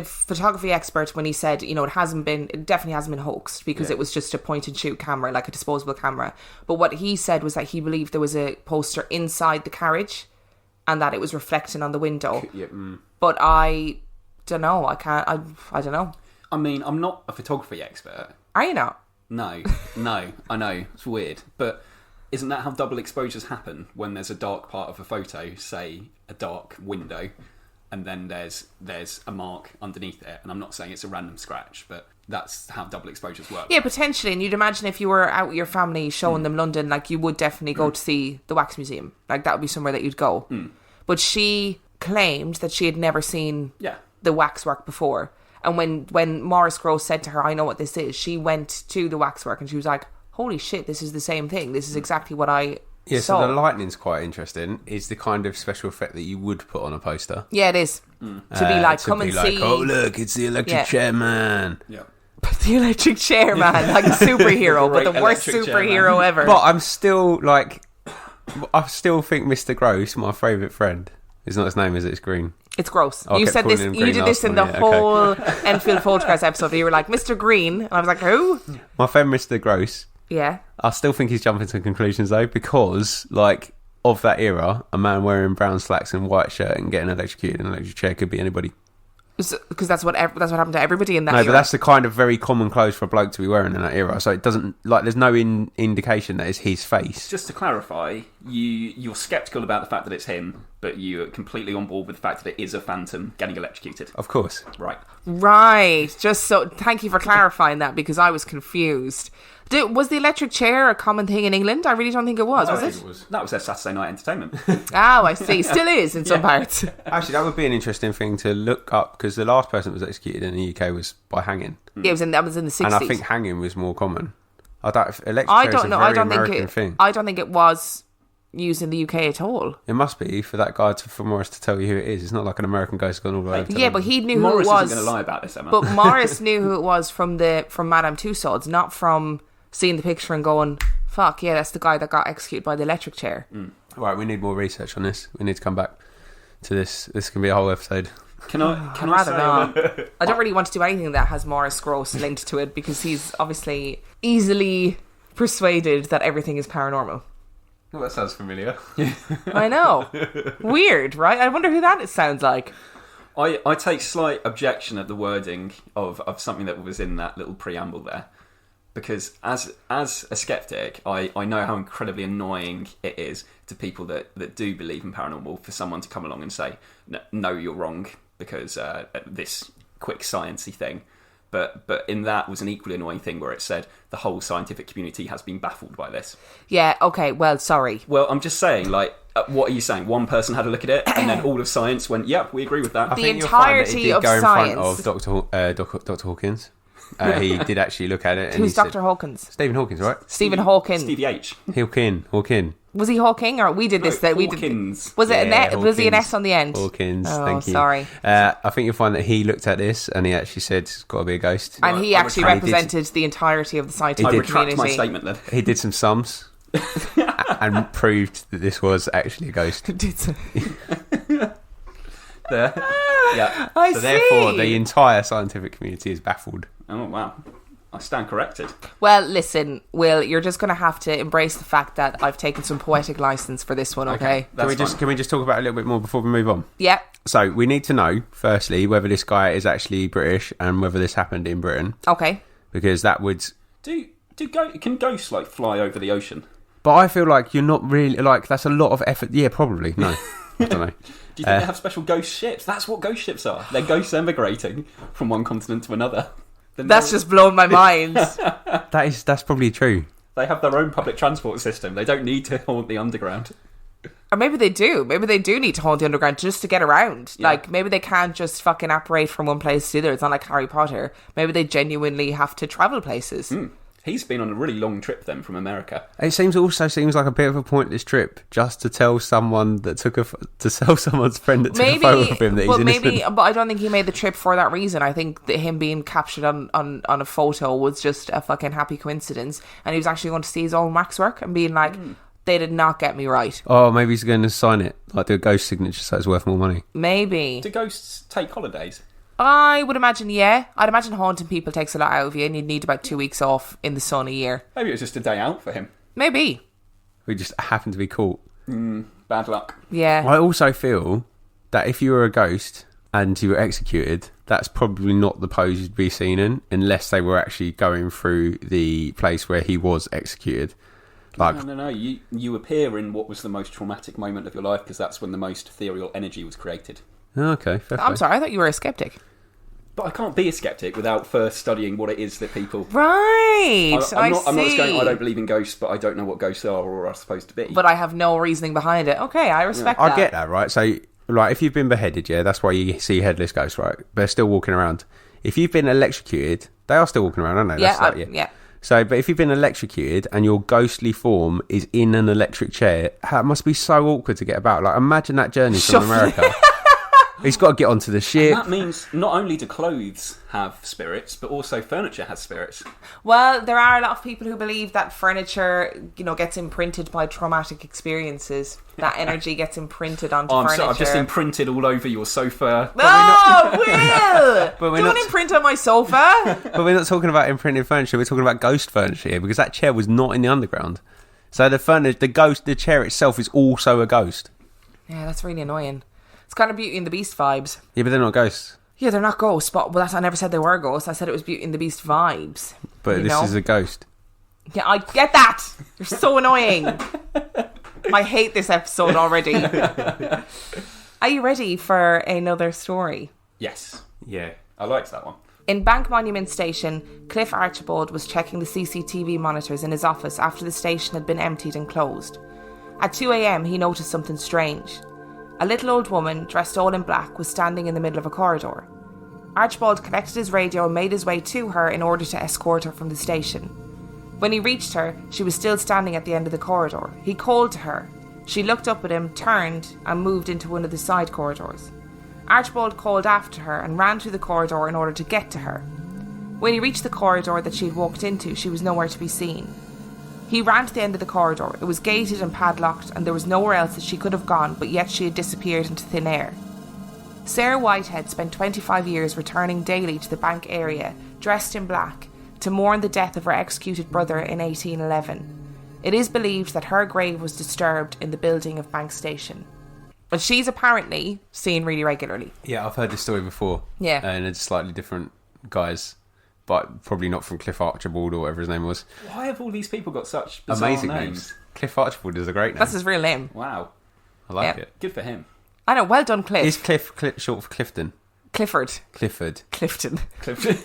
photography expert, when he said, you know, it definitely hasn't been hoaxed because it was just a point and shoot camera, like a disposable camera. But what he said was that he believed there was a poster inside the carriage and that it was reflecting on the window. Yeah, But I don't know. I don't know. I mean, I'm not a photography expert. Are you not? No, I know, it's weird. But isn't that how double exposures happen? When there's a dark part of a photo, say a dark window, and then there's a mark underneath it. And I'm not saying it's a random scratch, but that's how double exposures work. Yeah, potentially. And you'd imagine if you were out with your family showing them London, like you would definitely go to see the Wax Museum. Like that would be somewhere that you'd go. But she claimed that she had never seen the waxwork before. And when Maurice Grosse said to her, "I know what this is," she went to the waxwork and she was like, "Holy shit, this is the same thing. This is exactly what I saw." So the lightning's quite interesting. It's the kind of special effect that you would put on a poster. Yeah, it is. To be like, come and see. Oh, look, it's the electric chair man. Yeah. The electric chair man, like a superhero, but the worst superhero ever. But I'm still like, I still think Mr. Grosse, my favourite friend. It's not his name, is it? It's Green. It's gross. Oh, you said this. You did this in the whole Enfield Photographs episode. You were like, "Mr. Green," and I was like, "Who?" My friend Mr. Grosse. Yeah. I still think he's jumping to conclusions though, because like of that era, a man wearing brown slacks and white shirt and getting electrocuted in an electric chair could be anybody. Because that's what happened to everybody in that era. No, but that's the kind of very common clothes for a bloke to be wearing in that era. So it doesn't, like, there's no indication that it's his face. Just to clarify, you're sceptical about the fact that it's him, but you're completely on board with the fact that it is a phantom getting electrocuted. Of course. Right. Just so, thank you for clarifying that, because I was confused. Was the electric chair a common thing in England? I really don't think it was. Was it? That was their Saturday night entertainment. Oh, I see. Still is in some parts. Actually, that would be an interesting thing to look up, because the last person that was executed in the UK was by hanging. Yeah, that was in the 60s. And I think hanging was more common. Electric chair is a very American thing. I don't think it was used in the UK at all. It must be for that guy for Morris to tell you who it is. It's not like an American guy's gone all the way over to but he knew Morris who it was. Isn't going to lie about this, Emma. But Morris knew who it was from Madame Tussauds, not from seeing the picture and going, "Fuck yeah, that's the guy that got executed by the electric chair." Right, we need more research on this. We need to come back to this. This can be a whole episode. Can I say not. I don't really want to do anything that has Maurice Grosse linked to it, because he's obviously easily persuaded that everything is paranormal. Well, that sounds familiar. I know. Weird, right? I wonder who that sounds like. I take slight objection at the wording of something that was in that little preamble there. Because as a skeptic, I know how incredibly annoying it is to people that do believe in paranormal for someone to come along and say, no, you're wrong, because this quick sciencey thing. But in that was an equally annoying thing where it said the whole scientific community has been baffled by this. Yeah, okay, well, sorry. Well, I'm just saying, like, what are you saying? One person had a look at it, and then all of science went, yep, we agree with that. The entirety of science. science. In front of Dr. Hawkins. He did actually look at it. And Who's Dr. Hawkins? Stephen Hawkins, right? Stephen Hawking. Stevie H. Hawking. Was he Hawking, or we did this? We did. Hawkins. Was it Yeah, was he an Hawkins. S on the end? Hawkins, Oh, thank you. sorry. I think you'll find that he looked at this and he actually said it's got to be a ghost. And he I actually retract- represented the entirety of the scientific I retract community. my statement then. He did some sums and proved that this was actually a ghost. There. Yeah. I so see. therefore, the entire scientific community is baffled. Oh, wow. I stand corrected. Well, listen, Will, you're just going to have to embrace the fact that I've taken some poetic license for this one, okay? Can we just talk about it a little bit more before we move on? Yeah. So we need to know, firstly, whether this guy is actually British and whether this happened in Britain, Okay. because that would. Can ghosts like fly over the ocean? But I feel like you're not really like that's a lot of effort. Yeah, probably no. I don't know. Do you think they have special ghost ships? That's what ghost ships are. They're ghosts emigrating from one continent to another. That's just blown my mind. That's probably true. They have their own public transport system. They don't need to haunt the underground. Or maybe they do. Maybe they do need to haunt the underground just to get around. Yeah. Like, maybe they can't just fucking apparate from one place to the other. It's not like Harry Potter. Maybe they genuinely have to travel places. He's been on a really long trip then from America. It seems like a bit of a pointless trip just to tell someone that to sell someone's friend that took a photo of him that he's innocent. But I don't think he made the trip for that reason. I think that him being captured on a photo was just a fucking happy coincidence, and he was actually going to see his own waxwork and being like, they did not get me right. Oh, maybe he's going to sign it, like do a ghost signature so it's worth more money. Maybe. Do ghosts take holidays? I would imagine, yeah. I'd imagine haunting people takes a lot out of you, and you'd need about 2 weeks off in the sun a year. Maybe it was just a day out for him. Maybe. We just happened to be caught. Bad luck. Yeah. I also feel that if you were a ghost and you were executed, that's probably not the pose you'd be seen in, unless they were actually going through the place where he was executed. Like, No. You appear in what was the most traumatic moment of your life because that's when the most ethereal energy was created. okay, fair I'm play. sorry, I thought you were a skeptic. But I can't be a skeptic without first studying what it is that people... Right. I'm not see. just going, I don't believe in ghosts, but I don't know what ghosts are or are supposed to be. But I have no reasoning behind it. Okay, I respect that. I get that, right? So, like, if you've been beheaded, yeah, that's why you see headless ghosts, right? They're still walking around. If you've been electrocuted, they are still walking around, aren't they? Yeah, yeah. So, but if you've been electrocuted and your ghostly form is in an electric chair, it must be so awkward to get about. Like, imagine that journey from America. He's got to get onto the ship. That means not only do clothes have spirits, but also furniture has spirits. Well, there are a lot of people who believe that furniture, gets imprinted by traumatic experiences. That energy gets imprinted onto furniture. I've just imprinted all over your sofa. Oh, Will! Don't imprint on my sofa. But we're not talking about imprinted furniture. We're talking about ghost furniture here, because that chair was not in the underground. So the chair itself is also a ghost. Yeah, that's really annoying. It's kind of Beauty and the Beast vibes. Yeah, but they're not ghosts. Yeah, they're not ghosts, but I never said they were ghosts. I said it was Beauty and the Beast vibes. But this is a ghost. Yeah, I get that. You're so annoying. I hate this episode already. Are you ready for another story? Yes. Yeah, I liked that one. In Bank Monument Station, Cliff Archibald was checking the CCTV monitors in his office after the station had been emptied and closed. At 2 a.m, he noticed something strange. A little old woman, dressed all in black, was standing in the middle of a corridor. Archibald connected his radio and made his way to her in order to escort her from the station. When he reached her, she was still standing at the end of the corridor. He called to her. She looked up at him, turned, and moved into one of the side corridors. Archibald called after her and ran through the corridor in order to get to her. When he reached the corridor that she had walked into, she was nowhere to be seen. He ran to the end of the corridor. It was gated and padlocked, and there was nowhere else that she could have gone, but yet she had disappeared into thin air. Sarah Whitehead spent 25 years returning daily to the bank area, dressed in black, to mourn the death of her executed brother in 1811. It is believed that her grave was disturbed in the building of Bank Station. And she's apparently seen really regularly. Yeah, I've heard this story before. Yeah. And it's slightly different guys, but probably not from Cliff Archibald or whatever his name was. Why have all these people got such bizarre Amazing names? Cliff Archibald is a great name. That's his real name. Wow. I like Yeah. it. Good for him. I know, well done, Cliff. Is Cliff short for Clifton? Clifford. Clifford. Clifton. Clifton.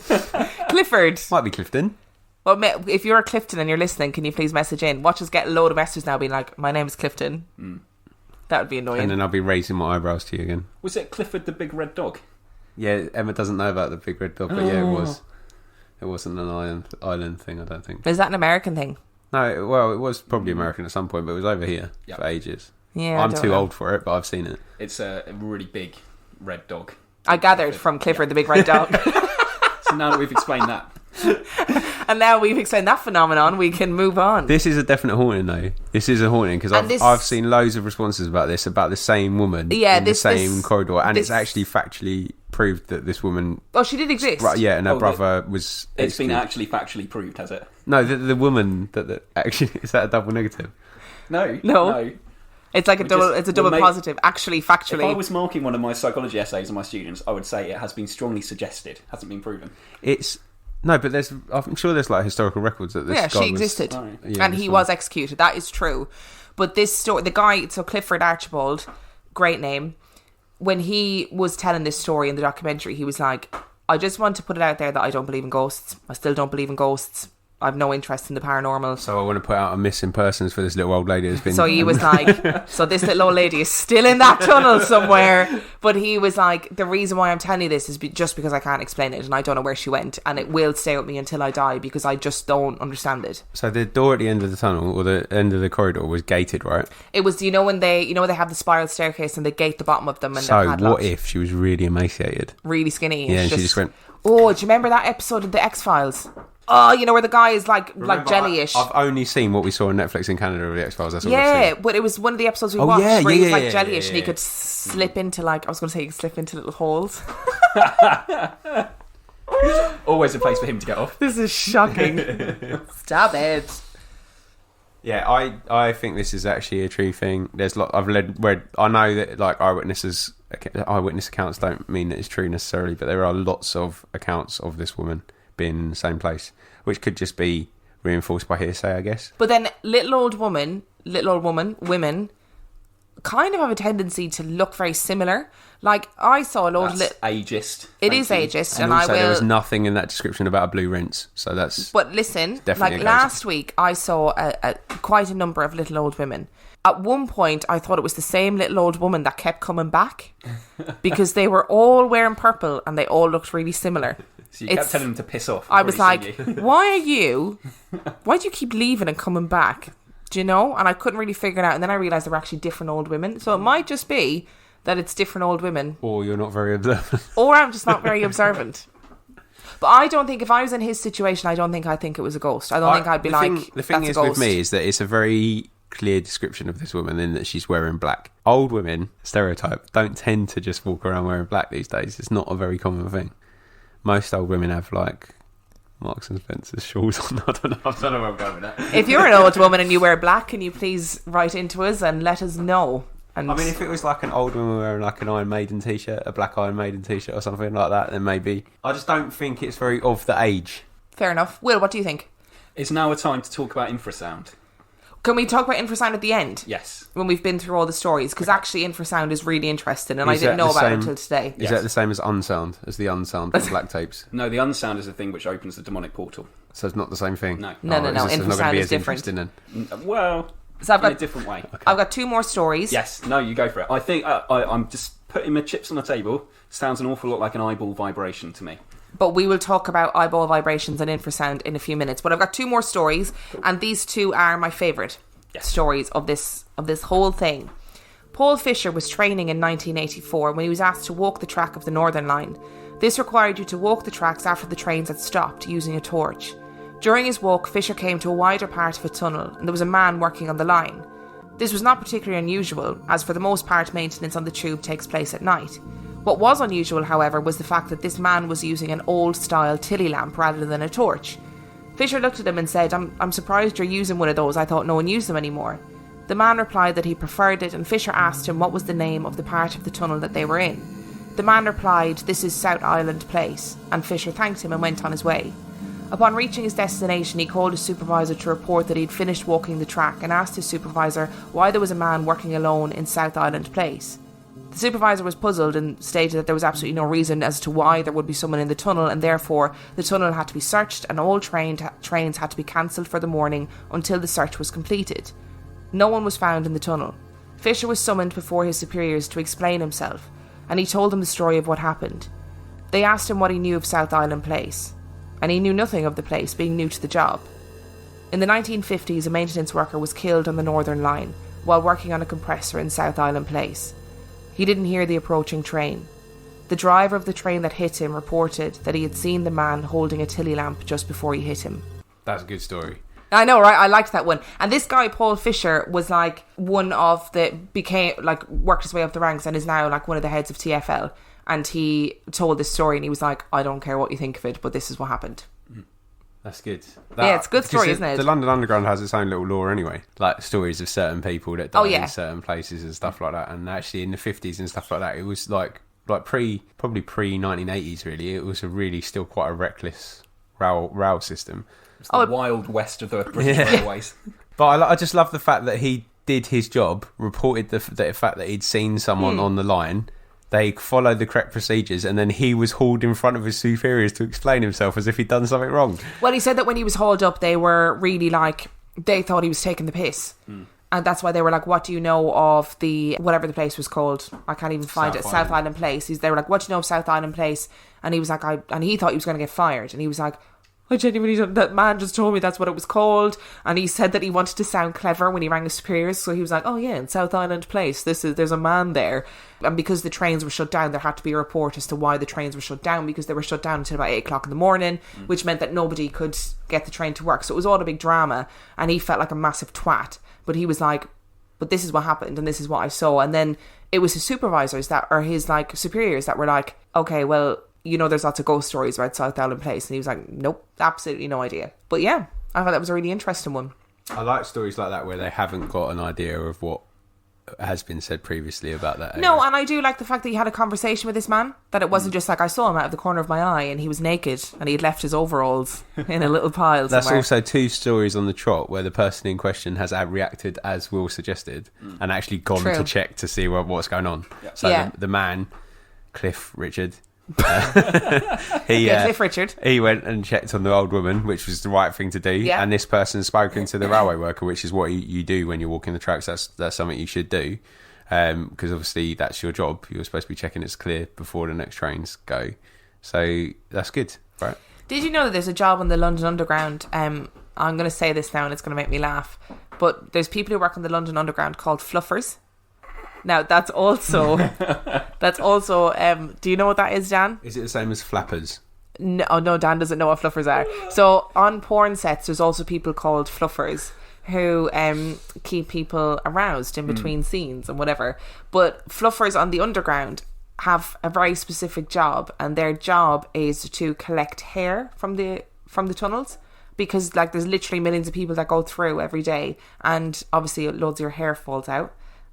Clifford. Might be Clifton. Well, if you're a Clifton and you're listening, can you please message in? Watch us get a load of messages now being like, my name is Clifton. That would be annoying. And then I'll be raising my eyebrows to you again. Was it Clifford the Big Red Dog? Yeah, Emma doesn't know about the big red dog, but yeah, it was. It wasn't an island thing, I don't think. Is that an American thing? No, well, it was probably American at some point, but it was over here Yep. for ages. Yeah, I'm too old for it, but I've seen it. It's a really big red dog. I gathered from Clifford the Big Red Dog. So now that we've explained that, And now we've explained that phenomenon, we can move on. This is a definite haunting, though. This is a haunting because I've seen loads of responses about this, about the same woman in the same corridor, and it's actually factually proved that this woman... Oh, she did exist? Right, yeah, and her brother was... It's been actually factually proved, has it? No, the woman that actually... Is that a double negative? No. It's like a double positive. Actually, factually. If I was marking one of my psychology essays on my students, I would say it has been strongly suggested, hasn't been proven. It's... No, but I'm sure there's like historical records that this guy she existed. Was, and he was executed. That is true. But this story, the guy, so Clifford Archibald, great name, when he was telling this story in the documentary, he was like, I just want to put it out there that I don't believe in ghosts. I still don't believe in ghosts. I have no interest in the paranormal. So I want to put out a missing persons for this little old lady that's been... So he was like, so this little old lady is still in that tunnel somewhere. But he was like, the reason why I'm telling you this is just because I can't explain it and I don't know where she went. And it will stay with me until I die because I just don't understand it. So the door at the end of the tunnel, or the end of the corridor, was gated, right? It was, when they have the spiral staircase and they gate the bottom of them and so they're padlocked. What if she was really emaciated? Really skinny. Yeah, and she just went... Oh, do you remember that episode of The X-Files? Oh, where the guy is like jelly-ish. I've only seen what we saw on Netflix in Canada of The X-Files. That's all yeah, I've seen. But it was one of the episodes we watched where he was like jelly-ish and he could slip into slip into little holes. Always a place for him to get off. This is shocking. Stop it. Yeah, I think this is actually a true thing. There's I've read. I know that like eyewitness accounts don't mean that it's true necessarily, but there are lots of accounts of this woman being in the same place, which could just be reinforced by hearsay, I guess. But then little old women kind of have a tendency to look very similar. Like I saw a load of ageist. It is ageist, and also, I will. There was nothing in that description about a blue rinse, so that's. But listen, like last week, I saw quite a number of little old women. At one point, I thought it was the same little old woman that kept coming back because they were all wearing purple and they all looked really similar. So you kept telling them to piss off. I was like, why do you keep leaving and coming back? Do you know? And I couldn't really figure it out. And then I realised they were actually different old women. So it might just be that it's different old women. Or you're not very observant. Or I'm just not very observant. But I don't think, if I was in his situation, I don't think I'd think it was a ghost. I don't think I'd be the thing is with me is that it's a very clear description of this woman in that she's wearing black. Old women, stereotype, don't tend to just walk around wearing black these days. It's not a very common thing. Most old women have like Marks and Spencer's shawls on. I don't know where I'm going with that. If you're an old woman and you wear black, can you please write into us and let us know? And I mean, if it was like an old woman wearing like an Iron Maiden t-shirt, a black Iron Maiden t-shirt or something like that, then maybe. I just don't think it's very of the age. Fair enough. Will, what do you think? It's now a time to talk about infrasound. Can we talk about infrasound at the end? Yes. When we've been through all the stories, because actually infrasound is really interesting, and I didn't know about it until today. Is that the same as unsound, as the unsound from black tapes? No, the unsound is the thing which opens the demonic portal. So it's not the same thing? No. No. Infrasound is different. Well, so in a different way. Okay. I've got two more stories. Yes. No, you go for it. I think I'm just putting my chips on the table. Sounds an awful lot like an eyeball vibration to me. But we will talk about eyeball vibrations and infrasound in a few minutes. But I've got two more stories, and these two are my favourite stories of this whole thing. Paul Fisher was training in 1984 when he was asked to walk the track of the Northern Line. This required you to walk the tracks after the trains had stopped using a torch. During his walk, Fisher came to a wider part of a tunnel, and there was a man working on the line. This was not particularly unusual, as for the most part maintenance on the tube takes place at night. What was unusual, however, was the fact that this man was using an old-style Tilly lamp rather than a torch. Fisher looked at him and said, I'm surprised you're using one of those. I thought no one used them anymore. The man replied that he preferred it, and Fisher asked him what was the name of the part of the tunnel that they were in. The man replied, "This is South Island Place," and Fisher thanked him and went on his way. Upon reaching his destination, he called his supervisor to report that he'd finished walking the track and asked his supervisor why there was a man working alone in South Island Place. The supervisor was puzzled and stated that there was absolutely no reason as to why there would be someone in the tunnel, and therefore the tunnel had to be searched and all trains had to be cancelled for the morning until the search was completed. No one was found in the tunnel. Fisher was summoned before his superiors to explain himself, and he told them the story of what happened. They asked him what he knew of South Island Place, and he knew nothing of the place, being new to the job. In the 1950s, a maintenance worker was killed on the Northern Line while working on a compressor in South Island Place. He didn't hear the approaching train. The driver of the train that hit him reported that he had seen the man holding a Tilly lamp just before he hit him. That's a good story. I know, right? I liked that one. And this guy, Paul Fisher, was like one of worked his way up the ranks and is now like one of the heads of TfL. And he told this story and he was like, I don't care what you think of it, but this is what happened. That's good. It's a good story, isn't it? The London Underground has its own little lore anyway. Like stories of certain people that died in certain places and stuff like that. And actually in the 50s and stuff like that, it was probably pre-1980s really. It was still quite a reckless rail system. It's the wild west of the British railways. But I just love the fact that he did his job, reported the fact that he'd seen someone on the line. They followed the correct procedures, and then he was hauled in front of his superiors to explain himself as if he'd done something wrong. Well, he said that when he was hauled up, they were really they thought he was taking the piss. And that's why they were like, what do you know of whatever the place was called? I can't even find it. South Island Place. They were like, what do you know of South Island Place? And he was like, and he thought he was going to get fired. And he was like, I genuinely don't, that man just told me that's what it was called. And he said that he wanted to sound clever when he rang his superiors. So he was like, oh yeah, in South Island Place, there's a man there. And because the trains were shut down, there had to be a report as to why the trains were shut down, because they were shut down until about 8 o'clock in the morning, which meant that nobody could get the train to work. So it was all a big drama, and he felt like a massive twat. But he was like, but this is what happened and this is what I saw. And then it was his supervisors his superiors that were like, okay, well, you know, there's lots of ghost stories about South Island Place. And he was like, nope, absolutely no idea. But yeah, I thought that was a really interesting one. I like stories like that where they haven't got an idea of what has been said previously about that area. No, and I do like the fact that he had a conversation with this man, that it wasn't just like I saw him out of the corner of my eye and he was naked and he had left his overalls in a little pile That's somewhere. also 2 stories on the trot where the person in question has reacted as Will suggested and actually gone to check to see what's going on. Yep. So the man, Cliff Richard, Cliff Richard. He went and checked on the old woman, which was the right thing to do. Yeah. And this person spoken to the railway worker, which is what you do when you're walking the tracks. That's something you should do, because obviously that's your job. You're supposed to be checking it's clear before the next trains go. So that's good, right? Did you know that there's a job on the London Underground? I'm going to say this now, and it's going to make me laugh. But there's people who work on the London Underground called fluffers. Now, that's also, do you know what that is, Dan? Is it the same as flappers? No, Dan doesn't know what fluffers are. So on porn sets, there's also people called fluffers who keep people aroused in between scenes and whatever. But fluffers on the Underground have a very specific job, and their job is to collect hair from the tunnels. Because there's literally millions of people that go through every day, and obviously loads of your hair falls out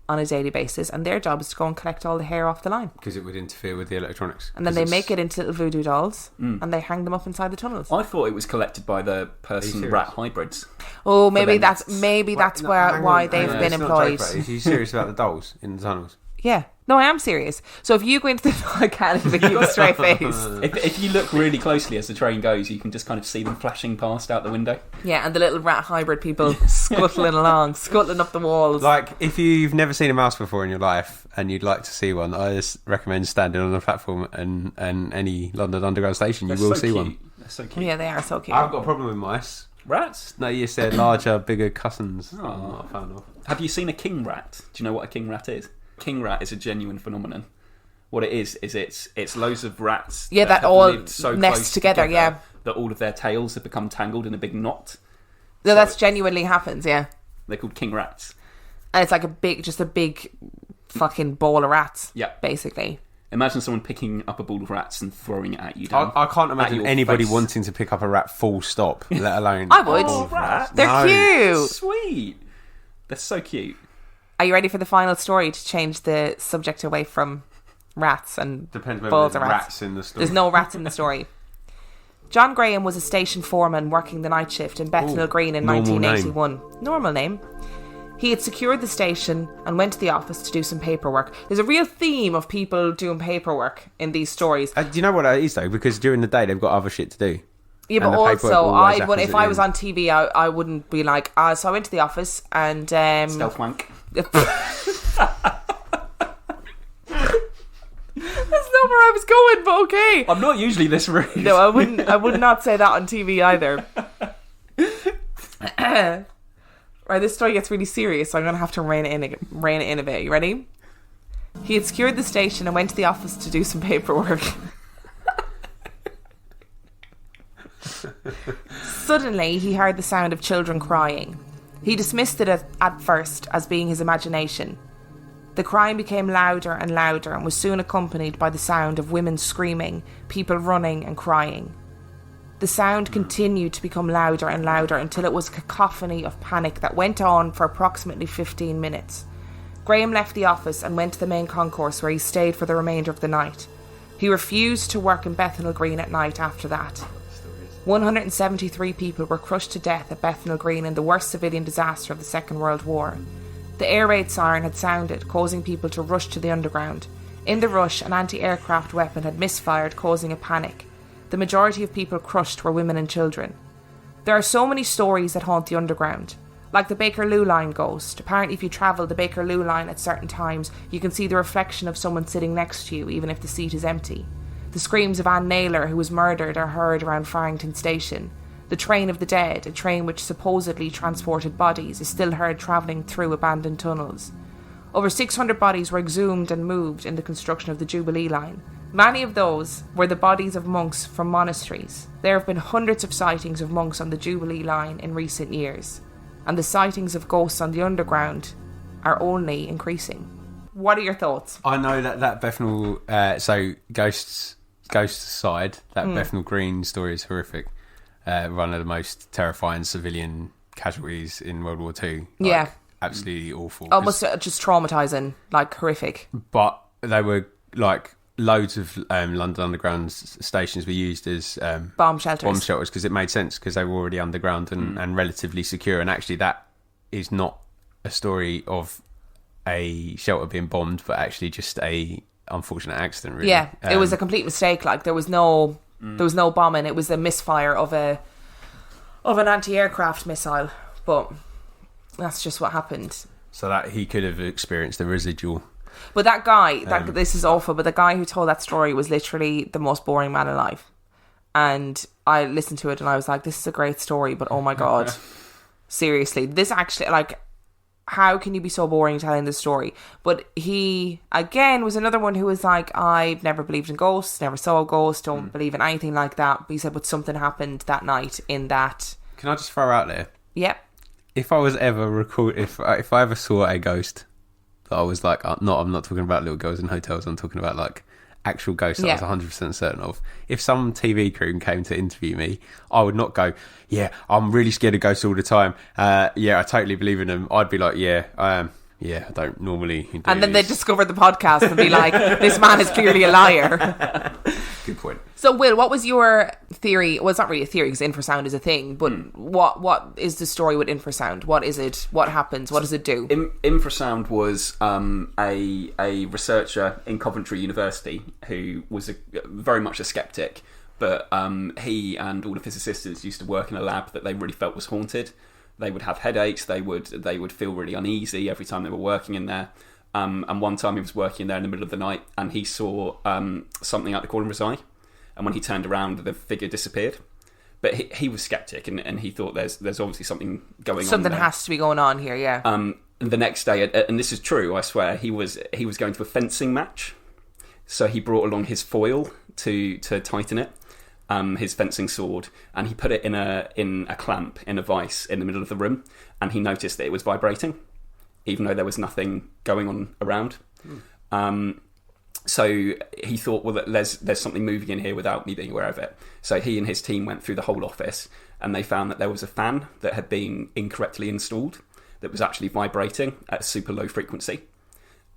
on a daily basis, and their job is to go and collect all the hair off the line. Because it would interfere with the electronics. And then they make it into little voodoo dolls, and they hang them up inside the tunnels. I thought it was collected by the person-rat hybrids. Oh, maybe that's why they've been employed. Are you serious about the dolls in the tunnels? Yeah. No, I am serious. So if you go into the... I can't even keep a straight face. If you look really closely as the train goes, you can just kind of see them flashing past out the window. Yeah, and the little rat hybrid people scuttling along, scuttling up the walls. If you've never seen a mouse before in your life and you'd like to see one, I just recommend standing on the platform and any London Underground station. You will see one. They're so cute. Yeah, they are so cute. I've got a problem with mice. Rats? No, you said larger, bigger cousins. I'm not a fan of. Have you seen a king rat? Do you know what a king rat is? King rat is a genuine phenomenon. What it is it's loads of rats that all so nest together, that all of their tails have become tangled in a big knot. No, that's genuinely happens, yeah. They're called king rats. And it's like a big fucking ball of rats, basically. Imagine someone picking up a ball of rats and throwing it at you. Down, I can't imagine your anybody face. wanting to pick up a rat full stop, let alone... I would. Rats. They're cute. Sweet. They're so cute. Are you ready for the final story to change the subject away from rats and Depends whether balls there's of rats in the story. There's no rats in the story. John Graham was a station foreman working the night shift in Bethnal Green in 1981. Normal name. He had secured the station and went to the office to do some paperwork. There's a real theme of people doing paperwork in these stories. Do you know what that is, though? Because during the day, they've got other shit to do. Yeah, but also, if I was on TV, I wouldn't be like, so I went to the office and... Stealth wank. That's not where I was going, but okay. I'm not usually this rude. No, I would not say that on TV either. Right, this story gets really serious, so I'm going to have to rein it in a bit. You ready? He had secured the station and went to the office to do some paperwork. Suddenly, he heard the sound of children crying. He dismissed it at first as being his imagination. The crying became louder and louder and was soon accompanied by the sound of women screaming, people running and crying. The sound continued to become louder and louder until it was a cacophony of panic that went on for approximately 15 minutes. Graham left the office and went to the main concourse where he stayed for the remainder of the night. He refused to work in Bethnal Green at night after that. 173 people were crushed to death at Bethnal Green in the worst civilian disaster of the Second World War. The air raid siren had sounded, causing people to rush to the underground. In the rush, an anti-aircraft weapon had misfired, causing a panic. The majority of people crushed were women and children. There are so many stories that haunt the underground. Like the Bakerloo line ghost. Apparently if you travel the Bakerloo line at certain times, you can see the reflection of someone sitting next to you, even if the seat is empty. The screams of Anne Naylor, who was murdered, are heard around Farrington Station. The Train of the Dead, a train which supposedly transported bodies, is still heard travelling through abandoned tunnels. Over 600 bodies were exhumed and moved in the construction of the Jubilee line. Many of those were the bodies of monks from monasteries. There have been hundreds of sightings of monks on the Jubilee line in recent years, and the sightings of ghosts on the underground are only increasing. What are your thoughts? I know that Bethnal, so ghosts aside, that Bethnal Green story is horrific. One of the most terrifying civilian casualties in World War II. Yeah. Absolutely awful. Almost just traumatising, like horrific. But they were like... Loads of London Underground stations were used as bomb shelters because it made sense because they were already underground and relatively secure. And actually, that is not a story of a shelter being bombed, but actually just a unfortunate accident. Really, yeah, it was a complete mistake. Like there was no bombing. It was a misfire of an anti-aircraft missile. But that's just what happened. So that he could have experienced the residual. But that guy, this is awful, but the guy who told that story was literally the most boring man alive. And I listened to it and I was like, this is a great story, but oh my God. Seriously, this actually, like, how can you be so boring telling this story? But he, again, was another one who was like, I've never believed in ghosts, never saw a ghost, don't believe in anything like that. But he said, but something happened that night in that. Can I just throw out there? Yep. If I was ever if I ever saw a ghost... I was like, I'm not talking about little girls in hotels. I'm talking about like actual ghosts that I was 100% certain of. If some TV crew came to interview me, I would not go, yeah, I'm really scared of ghosts all the time. Yeah, I totally believe in them. I'd be like, yeah, I am. Yeah, I don't normally do And then they'd discover the podcast and be like, this man is clearly a liar. Good point. So, Will, what was your theory? Well, it's not really a theory because infrasound is a thing, but what is the story with infrasound? What is it? What happens? What does it do? Infrasound was a researcher in Coventry University who was very much a skeptic, but he and all of his assistants used to work in a lab that they really felt was haunted. They would have headaches. They would feel really uneasy every time they were working in there. And one time he was working there in the middle of the night and he saw something out the corner of his eye. And when he turned around, the figure disappeared. But he was sceptic and he thought there's obviously something going on. Something has to be going on here, yeah. And the next day, and this is true, I swear, he was going to a fencing match. So he brought along his foil to tighten it. His fencing sword, and he put it in a clamp, in a vice in the middle of the room, and he noticed that it was vibrating, even though there was nothing going on around. So he thought, well, there's something moving in here without me being aware of it. So he and his team went through the whole office, and they found that there was a fan that had been incorrectly installed that was actually vibrating at a super low frequency.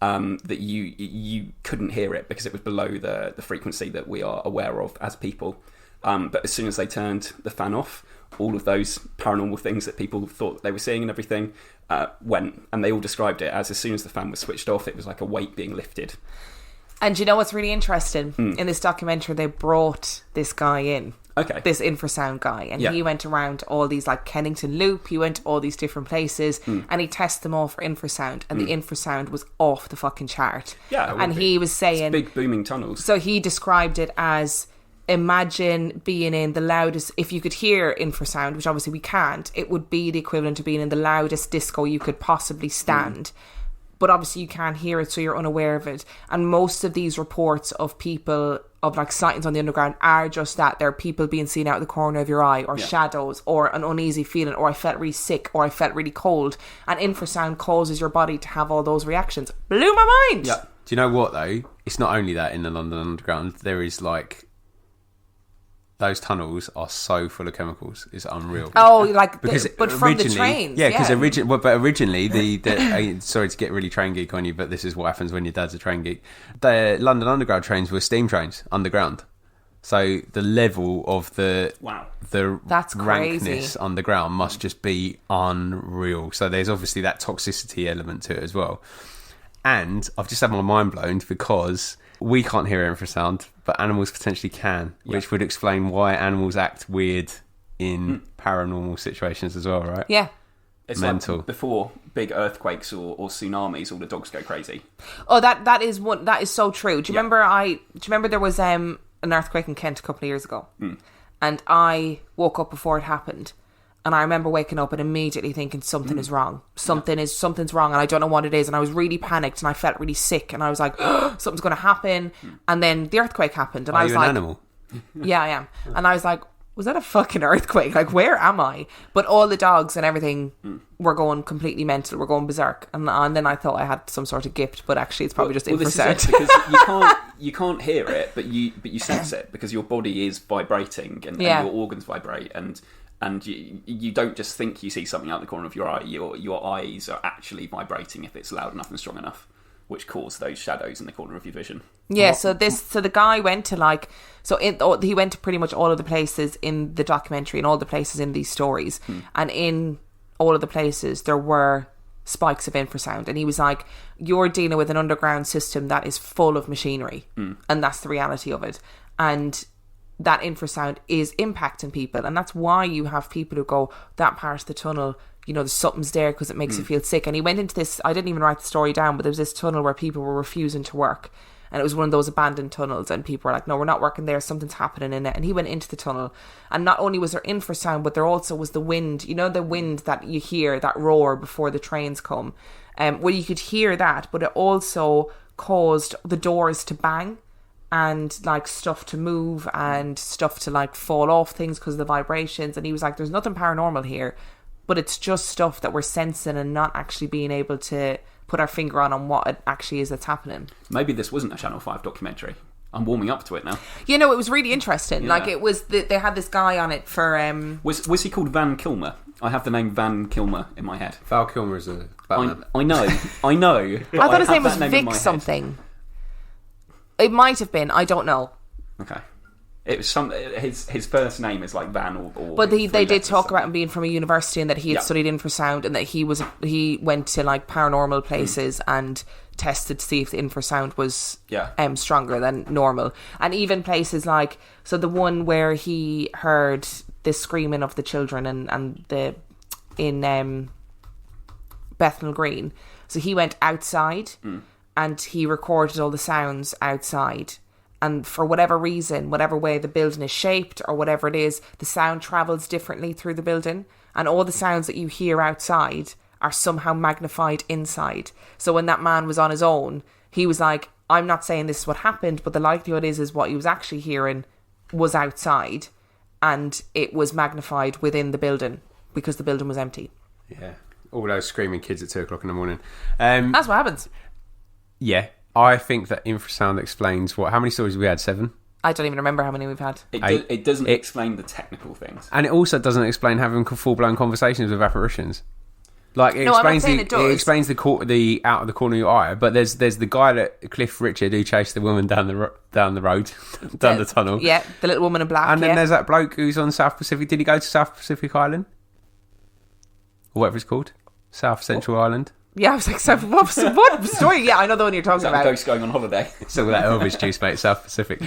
That you couldn't hear it because it was below the frequency that we are aware of as people. But as soon as they turned the fan off, all of those paranormal things that people thought they were seeing and everything went. And they all described it as soon as the fan was switched off, it was like a weight being lifted. And you know what's really interesting? In this documentary, they brought this guy in. Okay. This infrasound guy. And he went around all these, like Kennington Loop. He went to all these different places. And he tested them all for infrasound. And the infrasound was off the fucking chart. Yeah. And he was saying... It's big booming tunnels. So he described it as... Imagine being in the loudest... If you could hear infrasound, which obviously we can't, it would be the equivalent of being in the loudest disco you could possibly stand. But obviously you can't hear it, so you're unaware of it. And most of these reports of people, of like sightings on the underground, are just that. They're people being seen out of the corner of your eye, or shadows, or an uneasy feeling, or I felt really sick, or I felt really cold. And infrasound causes your body to have all those reactions. Blew my mind! Yeah. Do you know what, though? It's not only that in the London Underground. There is like... Those tunnels are so full of chemicals. It's unreal. Oh, like, but from the trains. Yeah, because originally, sorry to get really train geek on you, but this is what happens when your dad's a train geek. The London Underground trains were steam trains underground. So the level of the That's rankness crazy. underground must just be unreal. So there's obviously that toxicity element to it as well. And I've just had my mind blown because we can't hear infrasound, but animals potentially can, which would explain why animals act weird in paranormal situations as well, right? Yeah. It's mental. Like before big earthquakes or tsunamis, all the dogs go crazy. Oh, that is so true. Do you remember there was an earthquake in Kent a couple of years ago? And I woke up before it happened. And I remember waking up and immediately thinking something is wrong. Something's wrong, and I don't know what it is. And I was really panicked, and I felt really sick, and I was like, oh, something's going to happen. And then the earthquake happened, and I was like, an animal? Yeah, I am. And I was like, was that a fucking earthquake? Like, where am I? But all the dogs and everything were going completely mental. Were going berserk. And then I thought I had some sort of gift, but actually it's probably just infrasound. This is it, because you can't hear it, but you sense it because your body is vibrating and your organs vibrate and you don't just think you see something out the corner of your eye. Your eyes are actually vibrating if it's loud enough and strong enough, which cause those shadows in the corner of your vision. Yeah, so the guy went to he went to pretty much all of the places in the documentary and all the places in these stories, and in all of the places there were spikes of infrasound, and he was like, you're dealing with an underground system that is full of machinery, and that's the reality of it, and that infrasound is impacting people, and that's why you have people who go, that part of the tunnel, you know, there's something's there because it makes you feel sick. And he went into this, I didn't even write the story down, but there was this tunnel where people were refusing to work, and it was one of those abandoned tunnels, and people were like, no, we're not working there, something's happening in it. And he went into the tunnel, and not only was there infrasound, but there also was the wind, you know, the wind that you hear, that roar before the trains come, well, you could hear that, but it also caused the doors to bang, and like stuff to move and stuff to like fall off things because of the vibrations. And he was like, there's nothing paranormal here, but it's just stuff that we're sensing and not actually being able to put our finger on what it actually is that's happening. Maybe this wasn't a Channel 5 documentary. I'm warming up to it now. You know, it was really interesting. Yeah. Like, it was they had this guy on it for was he called Van Kilmer? I have the name Van Kilmer in my head. Val Kilmer is a Batman. I know. I thought his name was Vic something. It might have been. I don't know. Okay. It was his first name is like Van or but they did talk about him being from a university and that he had studied infrasound and that he went to like paranormal places and tested to see if the infrasound was stronger than normal. And even places like, so the one where he heard the screaming of the children and in Bethnal Green, so he went outside and he recorded all the sounds outside. And for whatever reason, whatever way the building is shaped or whatever it is, the sound travels differently through the building. And all the sounds that you hear outside are somehow magnified inside. So when that man was on his own, he was like, I'm not saying this is what happened, but the likelihood is what he was actually hearing was outside. And it was magnified within the building because the building was empty. Yeah. All those screaming kids at 2:00 in the morning. That's what happens. Yeah. I think that infrasound explains how many stories we had? 7? I don't even remember how many we've had. It doesn't explain the technical things. And it also doesn't explain having full-blown conversations with apparitions. Like, it explains the out of the corner of your eye, but there's the guy that Cliff Richard who chased the woman down the road, down the tunnel. Yeah, the little woman in black. And then there's that bloke who's on South Pacific. Did he go to South Pacific Island? Or whatever it's called? South Central Island? Yeah, I was like, what story? Yeah, I know the one you're talking about. Ghost going on holiday. So that Elvis juice, mate, South Pacific.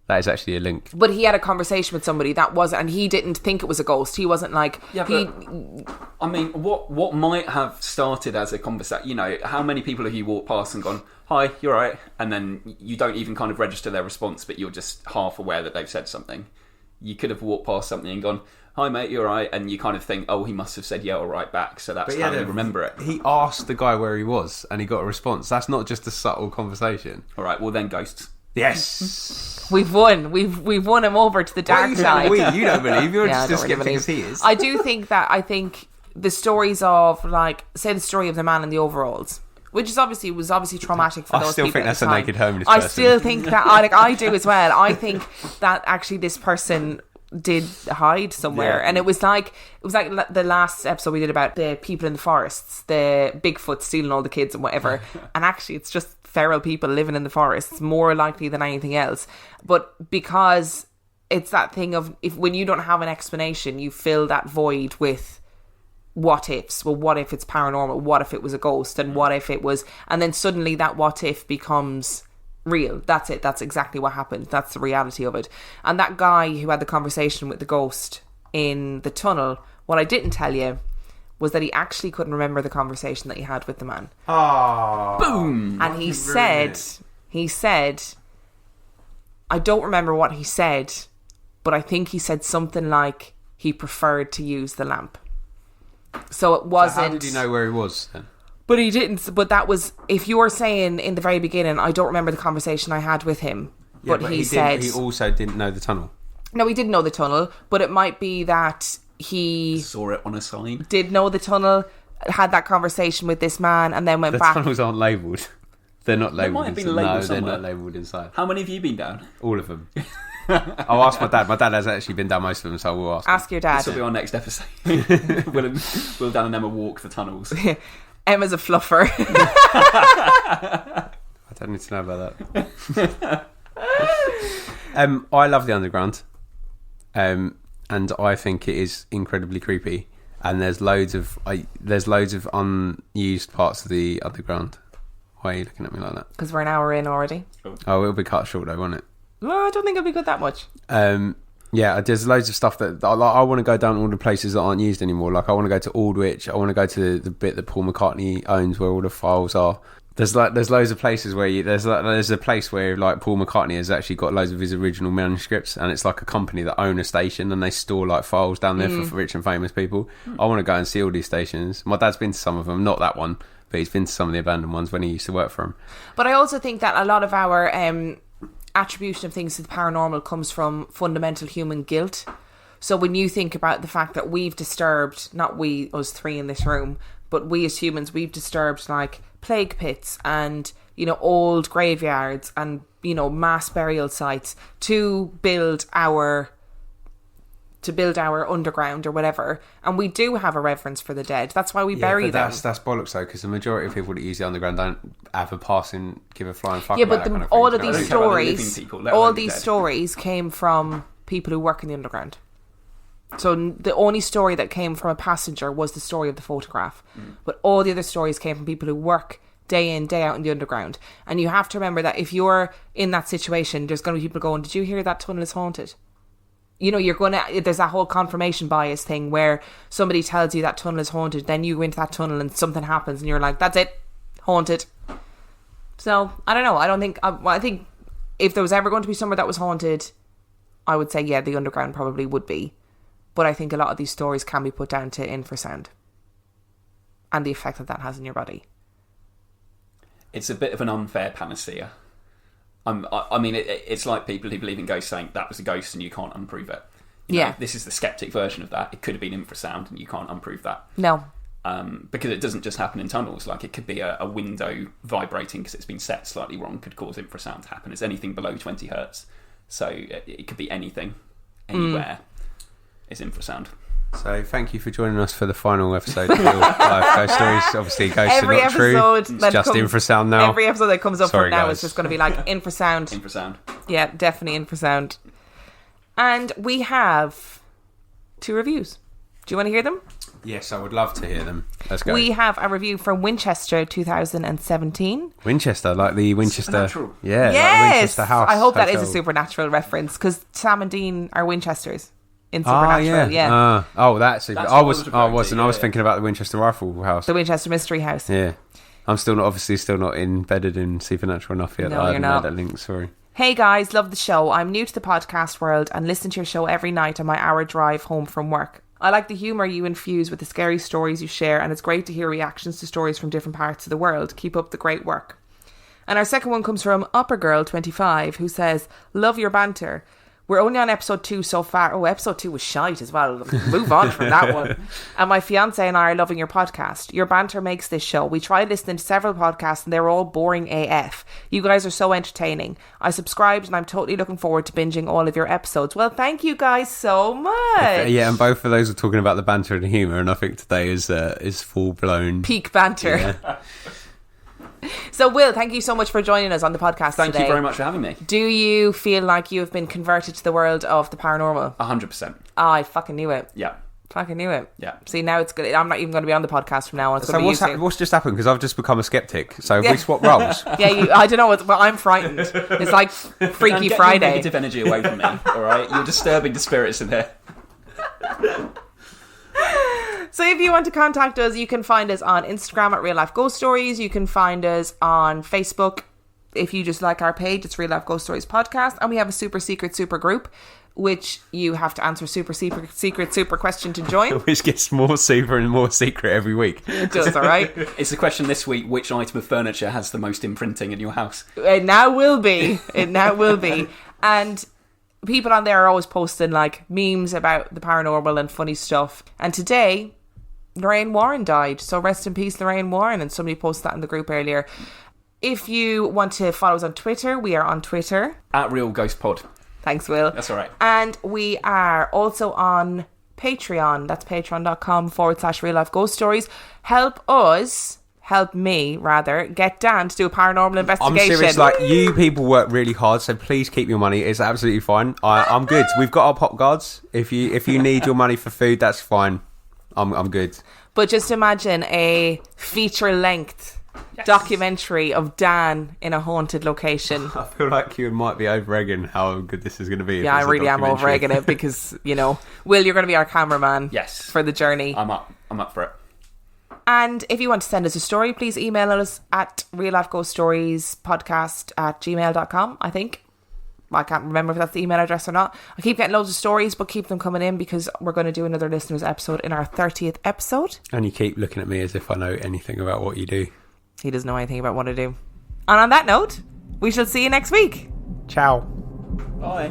That is actually a link. But he had a conversation with somebody that was, and he didn't think it was a ghost. He wasn't like... Yeah, but, I mean, what might have started as a conversation... You know, how many people have you walked past and gone, hi, you're right, and then you don't even kind of register their response, but you're just half aware that they've said something. You could have walked past something and gone, hi mate, you're right, and you kind of think, oh, he must have said yeah, all right back, so that's how you remember it. He asked the guy where he was, and he got a response. That's not just a subtle conversation. All right, well then ghosts. Yes. We've won. We've won him over to the dark side. You don't believe. You're just as skeptic as he is. I do think I think the stories of, like, say the story of the man in the overalls, which was obviously traumatic for those people. I still think that's a naked homeless person. I still think that, I do as well. I think that actually this person did hide somewhere, and it was like the last episode we did about the people in the forests, the Bigfoot stealing all the kids and whatever, and actually it's just feral people living in the forests more likely than anything else. But because it's that thing of, if when you don't have an explanation, you fill that void with what ifs. Well, what if it's paranormal? What if it was a ghost? And what if it was... And then suddenly that what if becomes real. That's it. That's exactly what happened. That's the reality of it. And that guy who had the conversation with the ghost in the tunnel, what I didn't tell you was that he actually couldn't remember the conversation that he had with the man. Oh. Boom! And he said, I don't remember what he said, but I think he said something like he preferred to use the lamp. So it wasn't... So how did he know where he was then? But he didn't. But that was... If you were saying in the very beginning, I don't remember the conversation I had with him, yeah, but he said... He also didn't know the tunnel. No, he didn't know the tunnel, but it might be that he... Saw it on a sign. Did know the tunnel, had that conversal with this man, and then went back... The tunnels aren't labelled. They're not labelled. They might have been labelled somewhere. No, they're not labelled inside. How many have you been down? All of them. I'll ask my dad. My dad has actually been down most of them, so we'll ask. Ask your dad. This will be our next episode. Will Dan and Emma walk the tunnels. Emma's a fluffer. I don't need to know about that. I love the underground, and I think it is incredibly creepy. And there's loads of unused parts of the underground. Why are you looking at me like that? Because we're an hour in already. Oh, it'll be cut short though, won't it? Well, I don't think it'll be good that much. Yeah, there's loads of stuff that I want to go down all the places that aren't used anymore. Like, I want to go to Aldwych. I want to go to the bit that Paul McCartney owns, where all the files are. There's loads of places where there's a place where, like, Paul McCartney has actually got loads of his original manuscripts, and it's like a company that own a station, and they store like files down there for rich and famous people. I want to go and see all these stations. My dad's been to some of them, not that one, but he's been to some of the abandoned ones when he used to work for him. But I also think that a lot of our attribution of things to the paranormal comes from fundamental human guilt. So when you think about the fact that we've disturbed, not we, us three in this room, but we as humans, we've disturbed like plague pits and, you know, old graveyards and, you know, mass burial sites to build our underground or whatever, and we do have a reverence for the dead. That's why we bury them. That's bollocks though, because the majority of people that use the underground don't have a passing, give a flying fuck. Yeah, but all of these stories came from people who work in the underground. So the only story that came from a passenger was the story of the photograph, but all the other stories came from people who work day in, day out in the underground. And you have to remember that if you're in that situation, there's going to be people going, "Did you hear that tunnel is haunted?" You know, there's that whole confirmation bias thing where somebody tells you that tunnel is haunted, then you go into that tunnel and something happens and you're like, that's it, haunted. So, I don't know. I think if there was ever going to be somewhere that was haunted, I would say, yeah, the underground probably would be. But I think a lot of these stories can be put down to infrasound and the effect that has on your body. It's a bit of an unfair panacea. I mean, it's like people who believe in ghosts saying that was a ghost and you can't unprove it. You know, this is the skeptic version of that. It could have been infrasound and you can't unprove that. No. Because it doesn't just happen in tunnels. Like, it could be a window vibrating because it's been set slightly wrong, could cause infrasound to happen. It's anything below 20 hertz. So it could be anything, anywhere is infrasound. So thank you for joining us for the final episode of Real Life Ghost Stories. Obviously, ghosts Every are not true. episode It's just infrasound now. Every episode that comes up Sorry, from now guys. is just going to be like infrasound. Infrasound. Yeah, definitely infrasound. And we have 2 reviews. Do you want to hear them? Yes, I would love to hear them. Let's go. We have a review from Winchester 2017. Winchester, like the Winchester. Supernatural. Yeah, like the Yes! Winchester House. I hope that is a Hotel. Supernatural reference because Sam and Dean are Winchesters in Supernatural. Yeah. That's it. That's I what was. I was I referring wasn't. to, I was yeah. thinking about the Winchester Rifle House. The Winchester Mystery House. Yeah, I'm still not embedded in Supernatural enough yet. No, I you're haven't not. made that link. Sorry. Hey guys, love the show. I'm new to the podcast world and listen to your show every night on my hour drive home from work. I like the humour you infuse with the scary stories you share, and it's great to hear reactions to stories from different parts of the world. Keep up the great work. And our second one comes from Uppergirl25, who says, love your banter. We're only on episode 2 so far. Oh, episode 2 was shite as well. Move on from that one. And my fiance and I are loving your podcast. Your banter makes this show. We tried listening to several podcasts and they were all boring AF. You guys are so entertaining. I subscribed and I'm totally looking forward to binging all of your episodes. Well, thank you guys so much. Yeah, and both of those are talking about the banter and humour, and I think today is full blown Peak banter. Yeah. So, Will, thank you so much for joining us on the podcast Thank today. you very much for having me. Do you feel like you have been converted to the world of the paranormal? 100%. Oh, I fucking knew it. Yeah. Fucking knew it. Yeah. See, now it's good. I'm not even going to be on the podcast from now on. It's So going to be you two. what's just happened? Because I've just become a skeptic. So Yeah. we swap roles. Yeah, I don't know. Well, I'm frightened. It's like Freaky And get Friday. your negative energy away from me, alright? You're disturbing the spirits in there. So if you want to contact us, you can find us on Instagram at Real Life Ghost Stories. You can find us on Facebook. If you just like our page, it's Real Life Ghost Stories Podcast. And we have a super secret super group, which you have to answer super question to join. Which gets more super and more secret every week. It does, all right? It's the question this week, which item of furniture has the most imprinting in your house? It now will be. It now will be. And people on there are always posting like memes about the paranormal and funny stuff. And today, Lorraine Warren died. So rest in peace, Lorraine Warren. And somebody posted that in the group earlier. If you want to follow us on Twitter, we are on Twitter. At Real Ghost Pod. Thanks, Will. That's all right. And we are also on Patreon. That's patreon.com/Real Life Ghost Stories. Help me, rather, get Dan to do a paranormal I'm investigation. serious, like, you people work really hard, so please keep your money. It's absolutely fine. I'm good. We've got our pop guards. If you need your money for food, that's fine. I'm good. But just imagine a feature-length documentary of Dan in a haunted location. I feel like you might be over-egging how good this is going to be. Yeah, I really am over-egging it because, Will, you're going to be our cameraman. Yes. For the journey. I'm up for it. And if you want to send us a story, please email us at reallifeghoststoriespodcast@gmail.com, I think. I can't remember if that's the email address or not. I keep getting loads of stories, but keep them coming in because we're going to do another listeners episode in our 30th episode. And you keep looking at me as if I know anything about what you do. He doesn't know anything about what I do. And on that note, we shall see you next week. Ciao. Bye.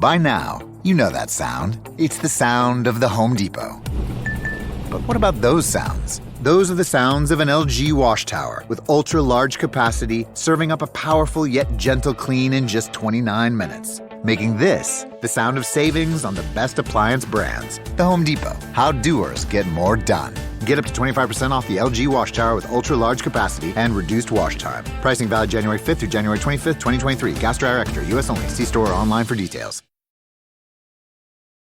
By now, you know that sound. It's the sound of the Home Depot. But what about those sounds? Those are the sounds of an LG wash tower with ultra-large capacity, serving up a powerful yet gentle clean in just 29 minutes. Making this the sound of savings on the best appliance brands. The Home Depot. How doers get more done. Get up to 25% off the LG wash tower with ultra-large capacity and reduced wash time. Pricing valid January 5th through January 25th, 2023. Gas Dryer Extra. U.S. only. See store or online for details.